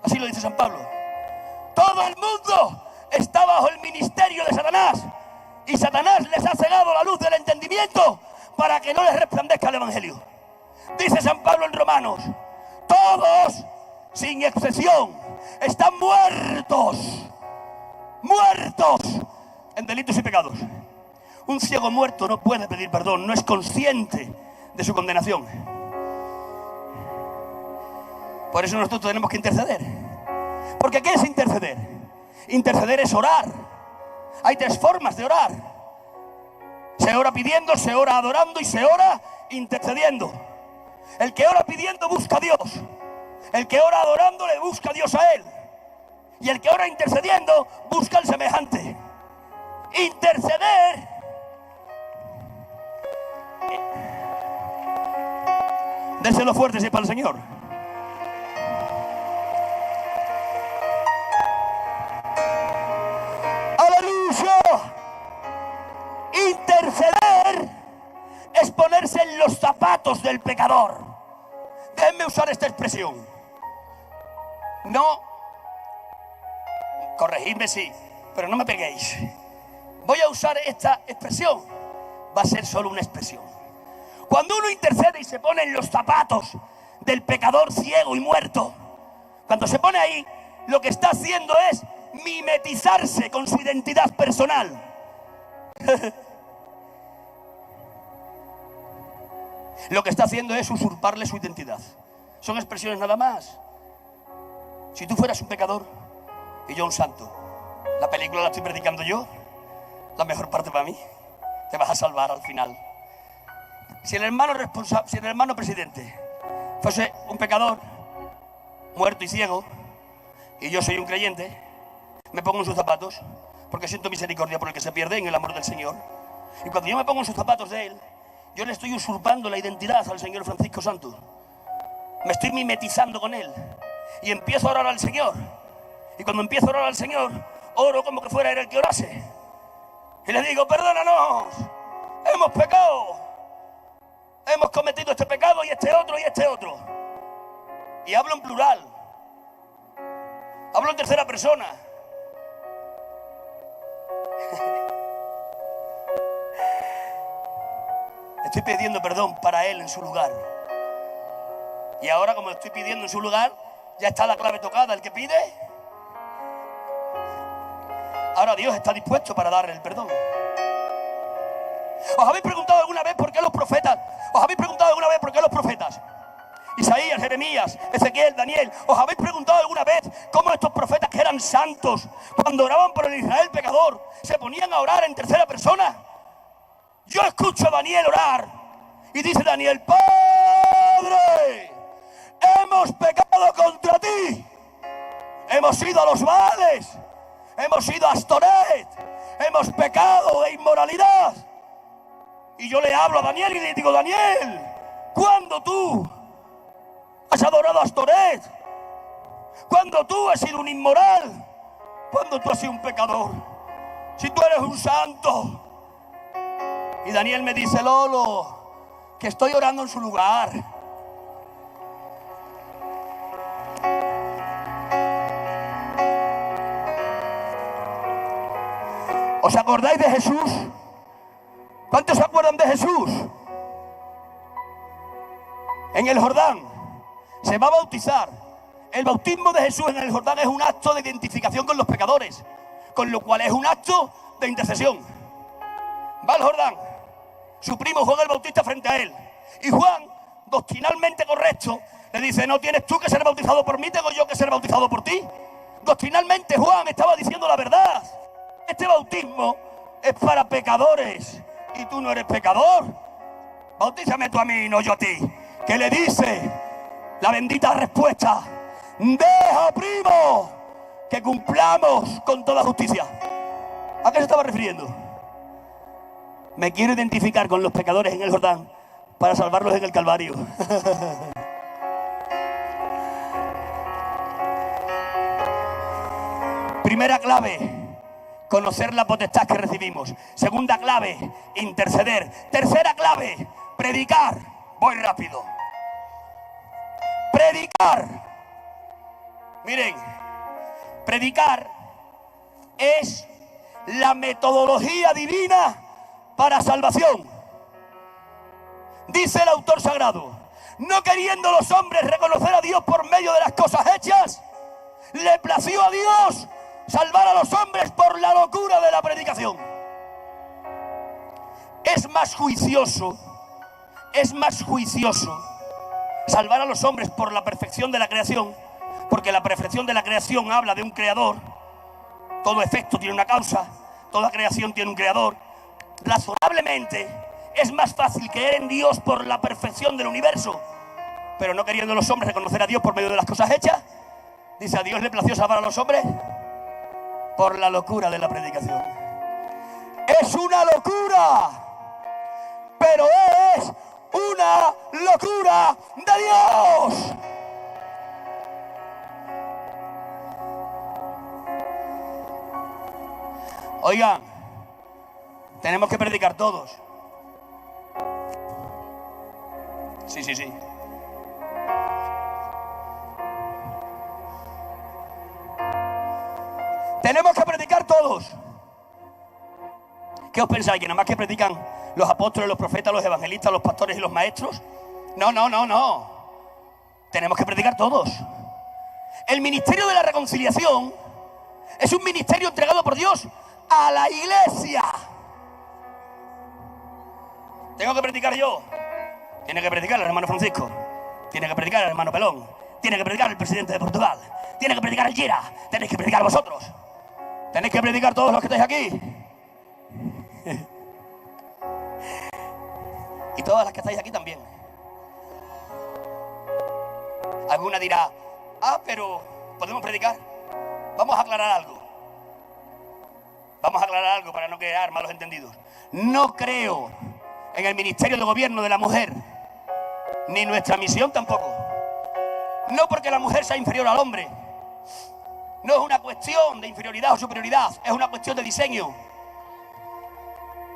Así lo dice San Pablo. Todo el mundo está bajo el ministerio de Satanás y Satanás les ha cegado la luz del entendimiento para que no les resplandezca el Evangelio. Dice San Pablo en Romanos, todos, sin excepción, están muertos en delitos y pecados. Un ciego muerto no puede pedir perdón, no es consciente de su condenación. Por eso nosotros tenemos que interceder. Porque ¿qué es interceder? Interceder es orar. Hay tres formas de orar. Se ora pidiendo, se ora adorando y se ora intercediendo. El que ora pidiendo busca a Dios. El que ora adorando le busca a Dios a él. Y el que ora intercediendo busca al semejante. Interceder. Déselo fuerte si es para el Señor. ¡Aleluya! Interceder es ponerse en los zapatos del pecador. Déjenme usar esta expresión. No, corregidme sí, pero no me peguéis. Voy a usar esta expresión. Va a ser solo una expresión. Cuando uno intercede y se pone en los zapatos del pecador ciego y muerto, cuando se pone ahí, lo que está haciendo es mimetizarse con su identidad personal. Lo que está haciendo es usurparle su identidad. Son expresiones nada más. Si tú fueras un pecador y yo un santo, la película la estoy predicando yo, la mejor parte para mí, te vas a salvar al final. Si el hermano presidente fuese un pecador, muerto y ciego, y yo soy un creyente, me pongo en sus zapatos, porque siento misericordia por el que se pierde en el amor del Señor. Y cuando yo me pongo en sus zapatos de él, yo le estoy usurpando la identidad al Señor Francisco Santo. Me estoy mimetizando con él. Y empiezo a orar al Señor. Y cuando empiezo a orar al Señor, oro como que fuera él el que orase. Y le digo, perdónanos, hemos pecado. Hemos cometido este pecado y este otro y este otro. Y hablo en plural. Hablo en tercera persona. Estoy pidiendo perdón para él en su lugar. Y ahora, como estoy pidiendo en su lugar, ya está la clave tocada. El que pide, ahora Dios está dispuesto para darle el perdón. ¿Os habéis preguntado alguna vez por qué los profetas? ¿Os habéis preguntado alguna vez por qué los profetas? Y Isaías, Jeremías, Ezequiel, Daniel. ¿Os habéis preguntado alguna vez cómo estos profetas que eran santos, cuando oraban por el Israel pecador, se ponían a orar en tercera persona? Yo escucho a Daniel orar y dice Daniel: Padre, hemos pecado contra ti. Hemos ido a los Baales, hemos ido a Astoret, hemos pecado de inmoralidad. Y yo le hablo a Daniel y le digo: Daniel, ¿cuándo tú has adorado a Astoret? ¿Cuándo tú has sido un inmoral? ¿Cuándo tú has sido un pecador? Si tú eres un santo. Y Daniel me dice: Lolo, que estoy orando en su lugar. ¿Os acordáis de Jesús? ¿Cuántos se acuerdan de Jesús? En el Jordán se va a bautizar. El bautismo de Jesús en el Jordán es un acto de identificación con los pecadores, con lo cual es un acto de intercesión. Va al Jordán, su primo Juan el Bautista frente a él, y Juan, doctrinalmente correcto, le dice: no tienes tú que ser bautizado por mí, tengo yo que ser bautizado por ti. Doctrinalmente Juan estaba diciendo la verdad. Este bautismo es para pecadores y tú no eres pecador. Bautízame tú a mí y no yo a ti. ¿Qué le dice? La bendita respuesta: deja, primo, que cumplamos con toda justicia. ¿A qué se estaba refiriendo? Me quiero identificar con los pecadores en el Jordán para salvarlos en el Calvario. Primera clave: conocer la potestad que recibimos. Segunda clave: interceder. Tercera clave: predicar. Voy rápido. Predicar. Miren, predicar es la metodología divina para salvación. Dice el autor sagrado: no queriendo los hombres reconocer a Dios por medio de las cosas hechas, le plació a Dios salvar a los hombres por la locura de la predicación. Es más juicioso salvar a los hombres por la perfección de la creación, porque la perfección de la creación habla de un creador. Todo efecto tiene una causa, toda creación tiene un creador. Razonablemente es más fácil creer en Dios por la perfección del universo, pero no queriendo los hombres reconocer a Dios por medio de las cosas hechas, dice: a Dios le plació salvar a los hombres por la locura de la predicación. Es una locura, pero es una locura de Dios. Oigan, tenemos que predicar todos. Sí. Tenemos que predicar todos. ¿Qué os pensáis? ¿Que nada más que predican los apóstoles, los profetas, los evangelistas, los pastores y los maestros? No. Tenemos que predicar todos. El ministerio de la reconciliación es un ministerio entregado por Dios a la iglesia. ¿Tengo que predicar yo? Tiene que predicar el hermano Francisco. Tiene que predicar el hermano Pelón. Tiene que predicar el presidente de Portugal. Tiene que predicar el Gira. Tenéis que predicar vosotros. Tenéis que predicar todos los que estáis aquí. Y todas las que estáis aquí también. Alguna dirá: pero ¿podemos predicar? Vamos a aclarar algo. Para no crear malos entendidos. No creo en el ministerio de gobierno de la mujer, ni nuestra misión tampoco. No porque la mujer sea inferior al hombre. No es una cuestión de inferioridad o superioridad, es una cuestión de diseño.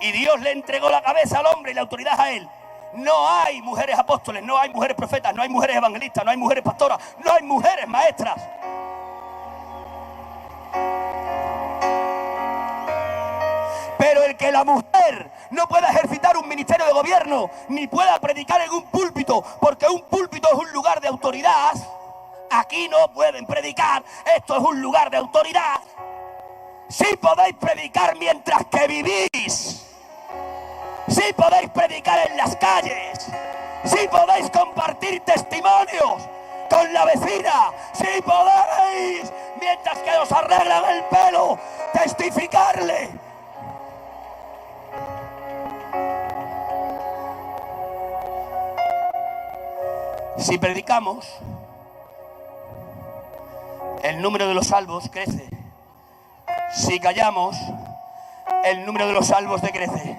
Y Dios le entregó la cabeza al hombre y la autoridad a él. No hay mujeres apóstoles, no hay mujeres profetas, no hay mujeres evangelistas, no hay mujeres pastoras, no hay mujeres maestras. Pero el que la mujer no pueda ejercitar un ministerio de gobierno, ni pueda predicar en un púlpito, porque un púlpito es un lugar de autoridad. Aquí no pueden predicar, esto es un lugar de autoridad. Sí podéis predicar mientras que vivís. Sí podéis predicar en las calles. si podéis compartir testimonios con la vecina, si podéis, mientras que os arreglan el pelo, testificarle. Si predicamos, el número de los salvos crece. Si callamos, el número de los salvos decrece.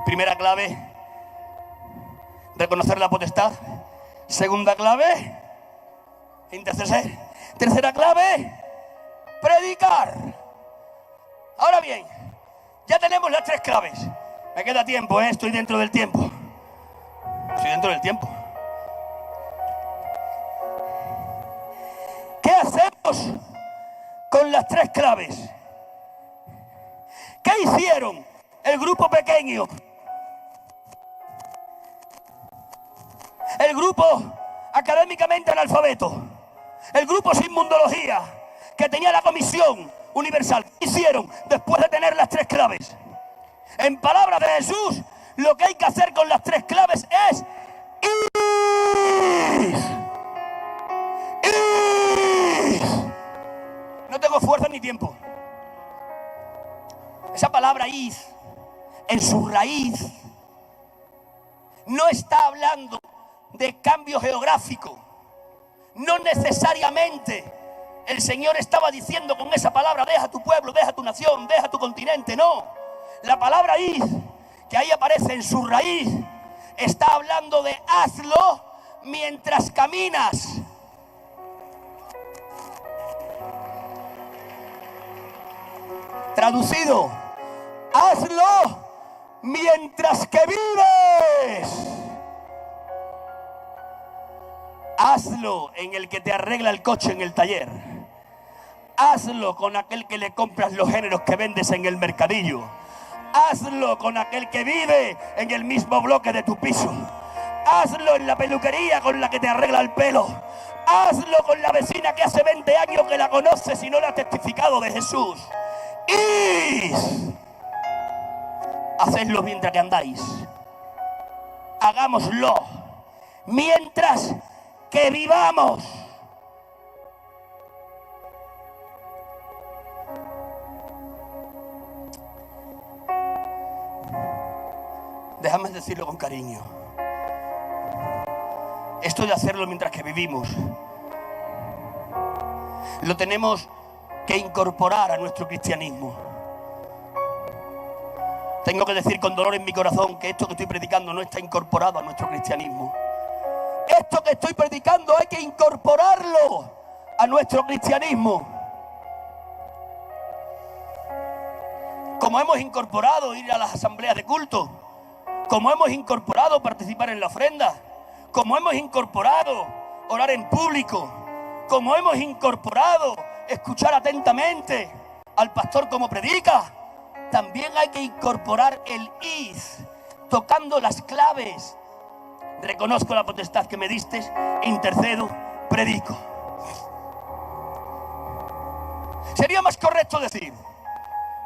Primera clave, reconocer la potestad. Segunda clave, interceder. Tercera clave, predicar. Ahora bien, ya tenemos las tres claves. Me queda tiempo, estoy dentro del tiempo. Estoy dentro del tiempo. ¿Qué hacemos con las tres claves? ¿Qué hicieron el grupo pequeño? El grupo académicamente analfabeto, el grupo sin mundología, que tenía la comisión universal. ¿Qué hicieron después de tener las tres claves? En palabras de Jesús, lo que hay que hacer con las tres claves es ir. No tengo fuerza ni tiempo. Esa palabra ir, en su raíz, no está hablando de cambio geográfico. No necesariamente el Señor estaba diciendo con esa palabra: deja tu pueblo, deja tu nación, deja tu continente. No, la palabra ir, que ahí aparece en su raíz, está hablando de hazlo mientras caminas. Traducido, hazlo mientras que vives. Hazlo en el que te arregla el coche en el taller. Hazlo con aquel que le compras los géneros que vendes en el mercadillo. Hazlo con aquel que vive en el mismo bloque de tu piso. Hazlo en la peluquería con la que te arregla el pelo. Hazlo con la vecina que hace 20 años que la conoces y no le ha testificado de Jesús. ¡Id! Hacedlo mientras que andáis. Hagámoslo mientras que vivamos. Déjame decirlo con cariño. Esto de hacerlo mientras que vivimos, lo tenemos que incorporar a nuestro cristianismo. Tengo que decir con dolor en mi corazón que esto que estoy predicando no está incorporado a nuestro cristianismo. Esto que estoy predicando hay que incorporarlo a nuestro cristianismo. Como hemos incorporado ir a las asambleas de culto, como hemos incorporado participar en la ofrenda, como hemos incorporado orar en público, como hemos incorporado escuchar atentamente al pastor como predica, también hay que incorporar el id, tocando las claves. Reconozco la potestad que me diste, intercedo, predico. Sería más correcto decir,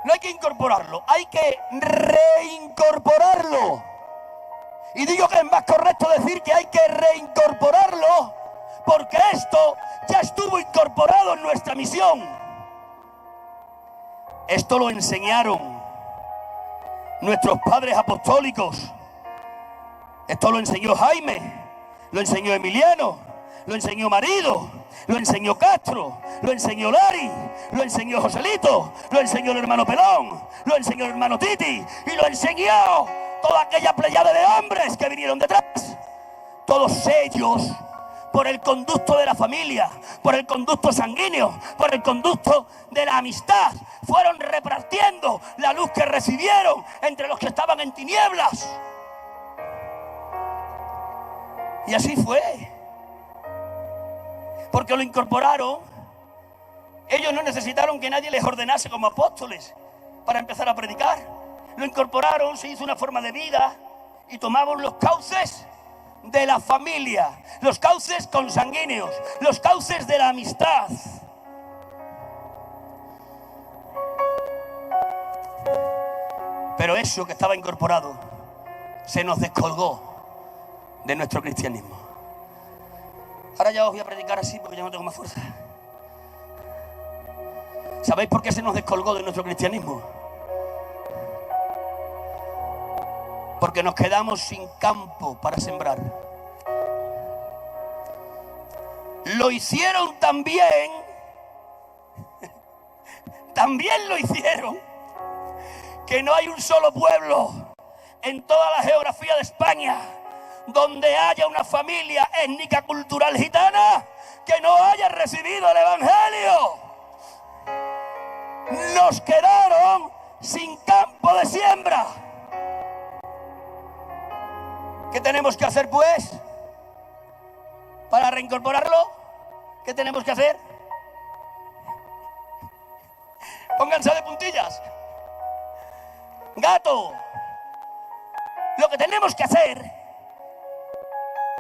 no hay que incorporarlo, hay que reincorporarlo. Y digo que es más correcto decir que hay que reincorporarlo, porque esto ya estuvo incorporado en nuestra misión. Esto lo enseñaron nuestros padres apostólicos. Esto lo enseñó Jaime, lo enseñó Emiliano, lo enseñó Marido, lo enseñó Castro, lo enseñó Lari, lo enseñó Joselito, lo enseñó el hermano Pelón, lo enseñó el hermano Titi y lo enseñó toda aquella pleyada de hombres que vinieron detrás. Todos ellos, por el conducto de la familia, por el conducto sanguíneo, por el conducto de la amistad, fueron repartiendo la luz que recibieron entre los que estaban en tinieblas. Y así fue. Porque lo incorporaron. Ellos no necesitaron que nadie les ordenase como apóstoles para empezar a predicar. Lo incorporaron, se hizo una forma de vida y tomaban los cauces de la familia, los cauces consanguíneos, los cauces de la amistad. Pero eso que estaba incorporado se nos descolgó de nuestro cristianismo. Ahora ya os voy a predicar así porque ya no tengo más fuerza. ¿Sabéis por qué se nos descolgó de nuestro cristianismo? Porque nos quedamos sin campo para sembrar. Lo hicieron también lo hicieron, que no hay un solo pueblo en toda la geografía de España donde haya una familia étnica cultural gitana que no haya recibido el Evangelio. Nos quedaron sin campo de siembra. ¿Qué tenemos que hacer, pues, para reincorporarlo? ¿Qué tenemos que hacer? Pónganse de puntillas. Gato. Lo que tenemos que hacer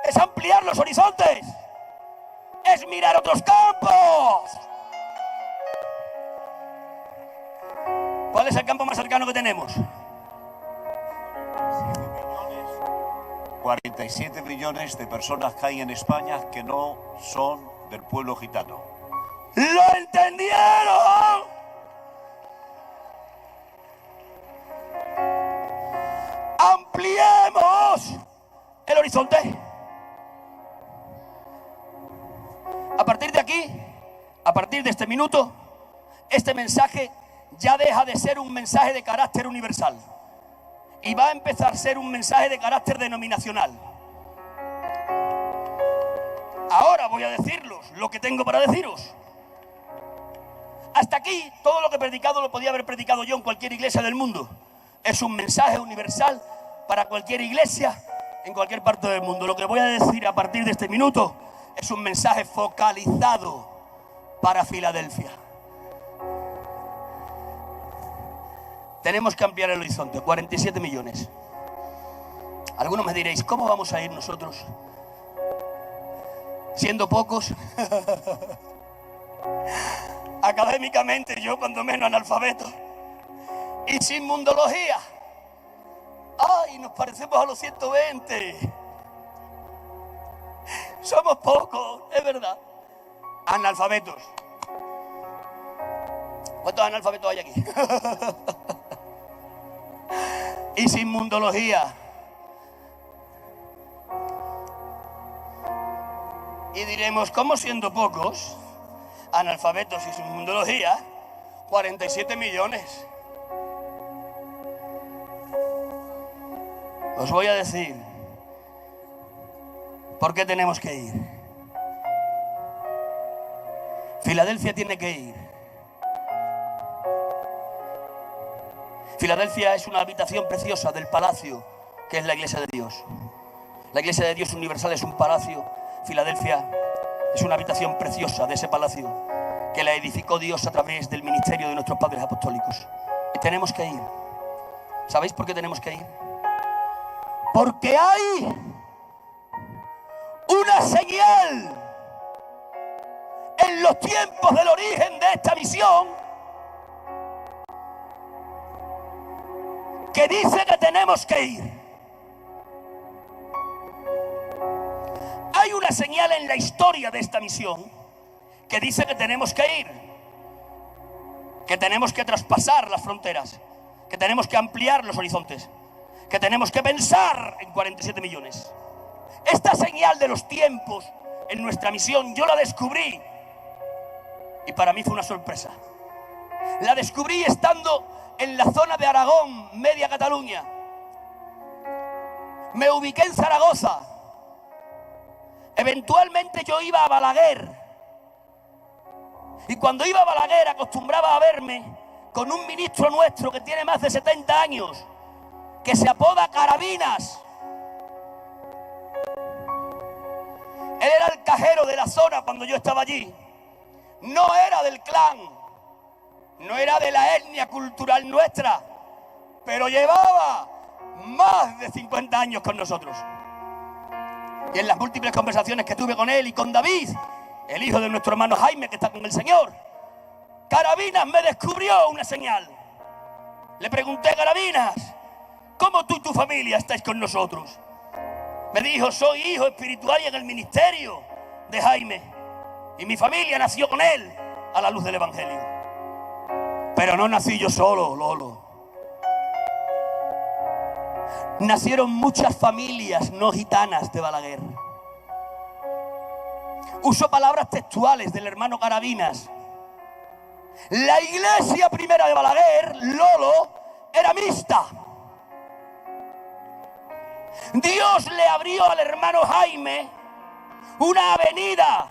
es ampliar los horizontes. Es mirar otros campos. ¿Cuál es el campo más cercano que tenemos? 47 millones de personas que hay en España que no son del pueblo gitano. ¡Lo entendieron! Ampliemos el horizonte. A partir de aquí, a partir de este minuto, este mensaje ya deja de ser un mensaje de carácter universal y va a empezar a ser un mensaje de carácter denominacional. Ahora voy a deciros lo que tengo para deciros. Hasta aquí, todo lo que he predicado lo podía haber predicado yo en cualquier iglesia del mundo. Es un mensaje universal para cualquier iglesia en cualquier parte del mundo. Lo que voy a decir a partir de este minuto es un mensaje focalizado para Filadelfia. Tenemos que ampliar el horizonte, 47 millones. Algunos me diréis, ¿cómo vamos a ir nosotros? Siendo pocos. Académicamente yo cuando menos analfabeto. Y sin mundología. ¡Ay! Nos parecemos a los 120. Somos pocos, es verdad. Analfabetos. ¿Cuántos analfabetos hay aquí? Y sin mundología. Y diremos, ¿cómo siendo pocos, analfabetos y sin mundología, 47 millones? Os voy a decir por qué tenemos que ir. Filadelfia tiene que ir. Filadelfia es una habitación preciosa del palacio que es la Iglesia de Dios. La Iglesia de Dios universal es un palacio. Filadelfia es una habitación preciosa de ese palacio que la edificó Dios a través del ministerio de nuestros padres apostólicos. Y tenemos que ir. ¿Sabéis por qué tenemos que ir? Porque hay una señal en los tiempos del origen de esta misión que dice que tenemos que ir. Hay una señal en la historia de esta misión que dice que tenemos que ir, que tenemos que traspasar las fronteras, que tenemos que ampliar los horizontes, que tenemos que pensar en 47 millones. Esta señal de los tiempos en nuestra misión yo la descubrí y para mí fue una sorpresa. La descubrí estando en la zona de Aragón, media Cataluña. Me ubiqué en Zaragoza. Eventualmente yo iba a Balaguer. Y cuando iba a Balaguer acostumbraba a verme con un ministro nuestro que tiene más de 70 años, que se apoda Carabinas. Él era el cajero de la zona cuando yo estaba allí. No era del clan, no era de la etnia cultural nuestra, pero llevaba más de 50 años con nosotros. Y en las múltiples conversaciones que tuve con él y con David, el hijo de nuestro hermano Jaime que está con el Señor, Carabinas me descubrió una señal. Le pregunté: Carabinas, ¿cómo tú y tu familia estáis con nosotros? Me dijo, soy hijo espiritual y en el ministerio de Jaime. Y mi familia nació con él a la luz del Evangelio. Pero no nací yo solo, Lolo. Nacieron muchas familias no gitanas de Balaguer. Uso palabras textuales del hermano Carabinas. La iglesia primera de Balaguer, Lolo, era mixta. Dios le abrió al hermano Jaime una avenida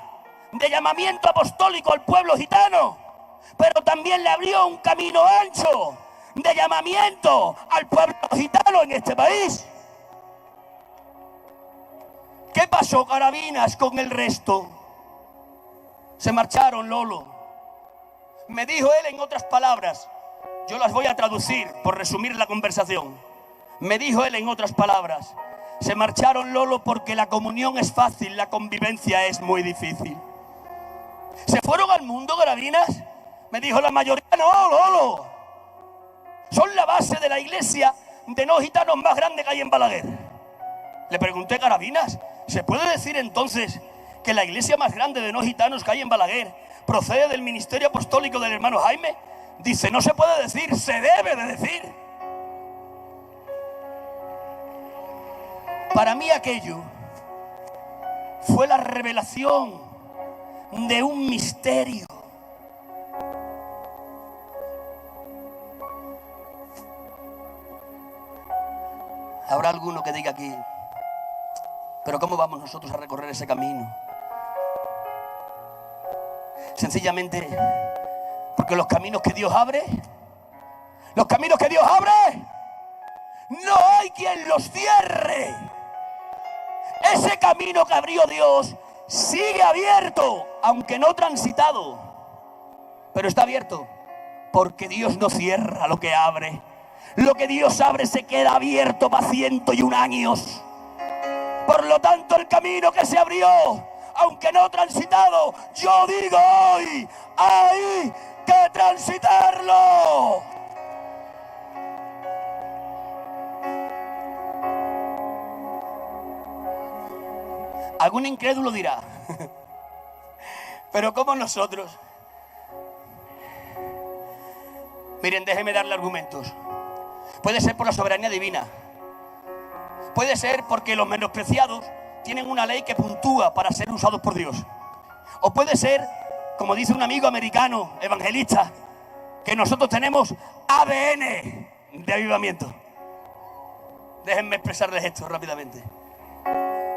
de llamamiento apostólico al pueblo gitano, pero también le abrió un camino ancho de llamamiento al pueblo gitano en este país. ¿Qué pasó, Carabinas, con el resto? Se marcharon, Lolo. Me dijo él en otras palabras, yo las voy a traducir por resumir la conversación. Me dijo él en otras palabras, se marcharon, Lolo, porque la comunión es fácil, la convivencia es muy difícil. ¿Se fueron al mundo, Carabinas? Me dijo la mayoría, no, Lolo. Son la base de la iglesia de no gitanos más grande que hay en Balaguer. Le pregunté, Carabinas, ¿se puede decir entonces que la iglesia más grande de no gitanos que hay en Balaguer procede del ministerio apostólico del hermano Jaime? Dice, no se puede decir, se debe de decir. Para mí aquello fue la revelación de un misterio. Habrá alguno que diga aquí, pero ¿cómo vamos nosotros a recorrer ese camino? Sencillamente porque los caminos que Dios abre, no hay quien los cierre. Ese camino que abrió Dios sigue abierto, aunque no transitado, pero está abierto, porque Dios no cierra lo que abre. Lo que Dios abre se queda abierto para 101 años. Por lo tanto, el camino que se abrió, aunque no transitado, yo digo hoy, hay que transitarlo. Algún incrédulo dirá, pero ¿cómo nosotros? Miren, déjenme darle argumentos. Puede ser por la soberanía divina. Puede ser porque los menospreciados tienen una ley que puntúa para ser usados por Dios. O puede ser, como dice un amigo americano evangelista, que nosotros tenemos ADN de avivamiento. Déjenme expresarles esto rápidamente.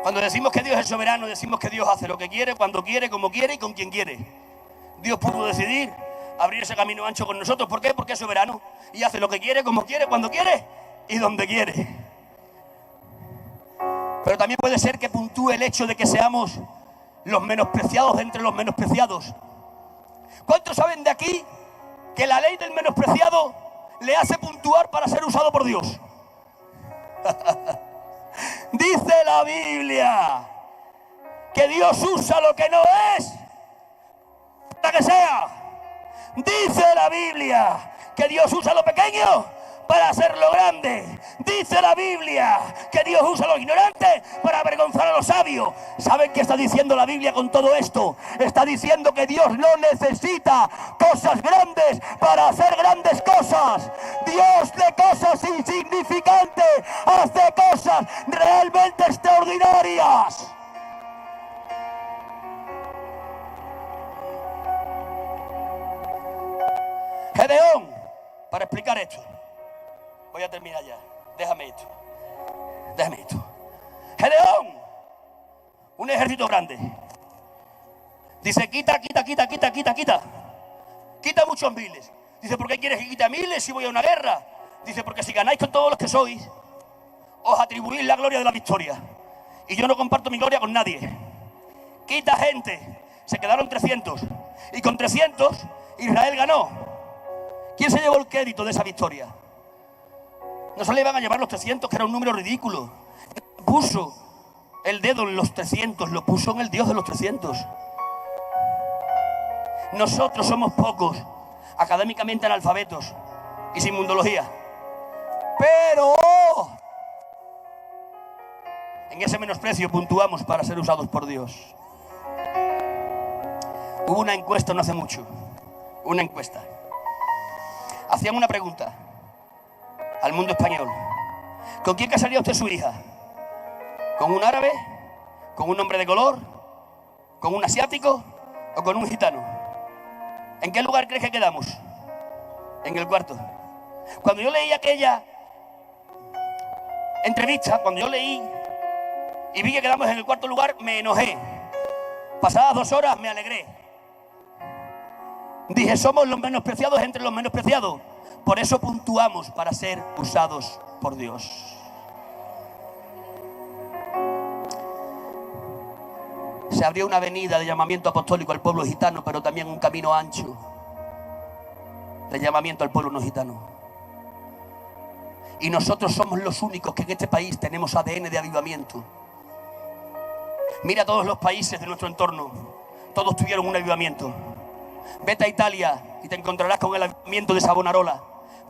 Cuando decimos que Dios es soberano, decimos que Dios hace lo que quiere, cuando quiere, como quiere y con quien quiere. Dios pudo decidir abrir ese camino ancho con nosotros. ¿Por qué? Porque es soberano y hace lo que quiere, como quiere, cuando quiere y donde quiere. Pero también puede ser que puntúe el hecho de que seamos los menospreciados de entre los menospreciados. ¿Cuántos saben de aquí que la ley del menospreciado le hace puntuar para ser usado por Dios? Dice la Biblia que Dios usa lo que no es para que sea. Dice la Biblia que Dios usa lo pequeño para hacerlo grande. Dice la Biblia que Dios usa a los ignorantes para avergonzar a los sabios. ¿Saben qué está diciendo la Biblia con todo esto? Está diciendo que Dios no necesita cosas grandes para hacer grandes cosas. Dios de cosas insignificantes hace cosas realmente extraordinarias. Gedeón, para explicar esto, voy a terminar ya, déjame esto. Gedeón, un ejército grande, dice quita muchos miles. Dice, ¿por qué quieres que quite miles si voy a una guerra? Dice, porque si ganáis con todos los que sois, os atribuís la gloria de la victoria, y yo no comparto mi gloria con nadie. Quita gente, se quedaron 300, y con 300 Israel ganó. ¿Quién se llevó el crédito de esa victoria? No se le iban a llevar los 300, que era un número ridículo. Puso el dedo en los 300, lo puso en el Dios de los 300. Nosotros somos pocos, académicamente analfabetos y sin mundología. Pero en ese menosprecio puntuamos para ser usados por Dios. Hubo una encuesta no hace mucho. Una encuesta. Hacían una pregunta al mundo español. ¿Con quién casaría usted su hija? ¿Con un árabe? ¿Con un hombre de color? ¿Con un asiático? ¿O con un gitano? ¿En qué lugar crees que quedamos? En el cuarto. Cuando yo leí aquella entrevista, cuando yo leí y vi que quedamos en el cuarto lugar, me enojé. Pasadas 2 horas me alegré. Dije, somos los menospreciados entre los menospreciados. Por eso puntuamos para ser usados por Dios. Se abrió una avenida de llamamiento apostólico al pueblo gitano, pero también un camino ancho de llamamiento al pueblo no gitano. Y nosotros somos los únicos que en este país tenemos ADN de avivamiento. Mira todos los países de nuestro entorno, todos tuvieron un avivamiento. Vete a Italia y te encontrarás con el avivamiento de Savonarola.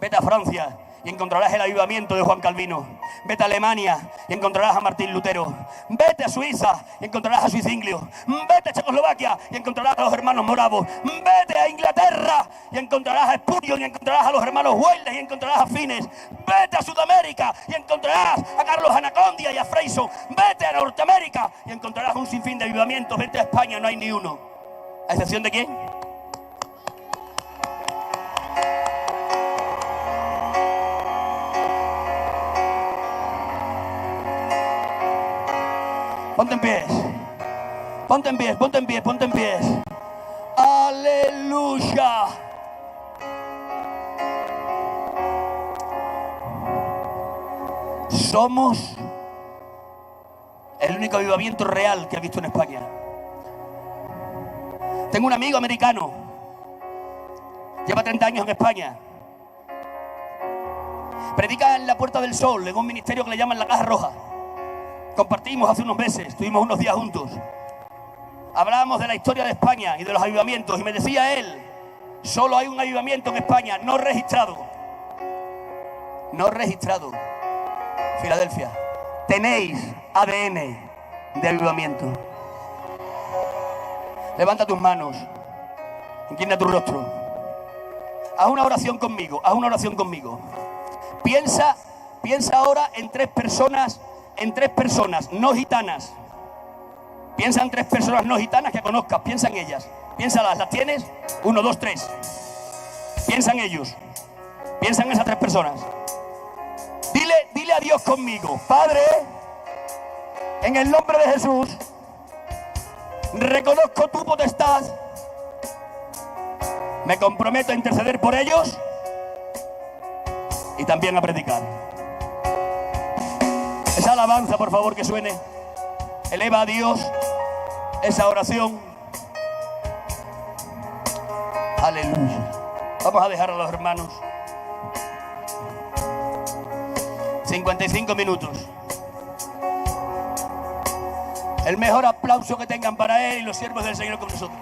Vete a Francia y encontrarás el avivamiento de Juan Calvino. Vete a Alemania y encontrarás a Martín Lutero. Vete a Suiza y encontrarás a Suicinglio. Vete a Checoslovaquia y encontrarás a los hermanos moravos. Vete a Inglaterra y encontrarás a Spurgeon y encontrarás a los hermanos Wells y encontrarás a Fines. Vete a Sudamérica y encontrarás a Carlos Anacondia y a Freyson. Vete a Norteamérica y encontrarás un sinfín de avivamientos. Vete a España, no hay ni uno. ¿A excepción de quién? Ponte en pies, ponte en pies, ponte en pies, ponte en pies. ¡Aleluya! Somos el único avivamiento real que he visto en España. Tengo un amigo americano, lleva 30 años en España. Predica en la Puerta del Sol, en un ministerio que le llaman la Caja Roja. Compartimos hace unos meses, estuvimos unos días juntos. Hablábamos de la historia de España y de los avivamientos. Y me decía él, solo hay un avivamiento en España, no registrado. No registrado. Filadelfia. Tenéis ADN de avivamiento. Levanta tus manos. Inclina tu rostro. Haz una oración conmigo, haz una oración conmigo. Piensa ahora en tres personas no gitanas. Piensa en 3 personas no gitanas que conozcas. Piensa en ellas. Piénsalas. ¿Las tienes? 1, 2, 3. Piensa en ellos. Piensa en esas 3 personas. Dile a Dios conmigo. Padre, en el nombre de Jesús, reconozco tu potestad. Me comprometo a interceder por ellos y también a predicar. Esa alabanza, por favor, que suene. Eleva a Dios esa oración. Aleluya. Vamos a dejar a los hermanos 55 minutos. El mejor aplauso que tengan para él y los siervos del Señor con nosotros.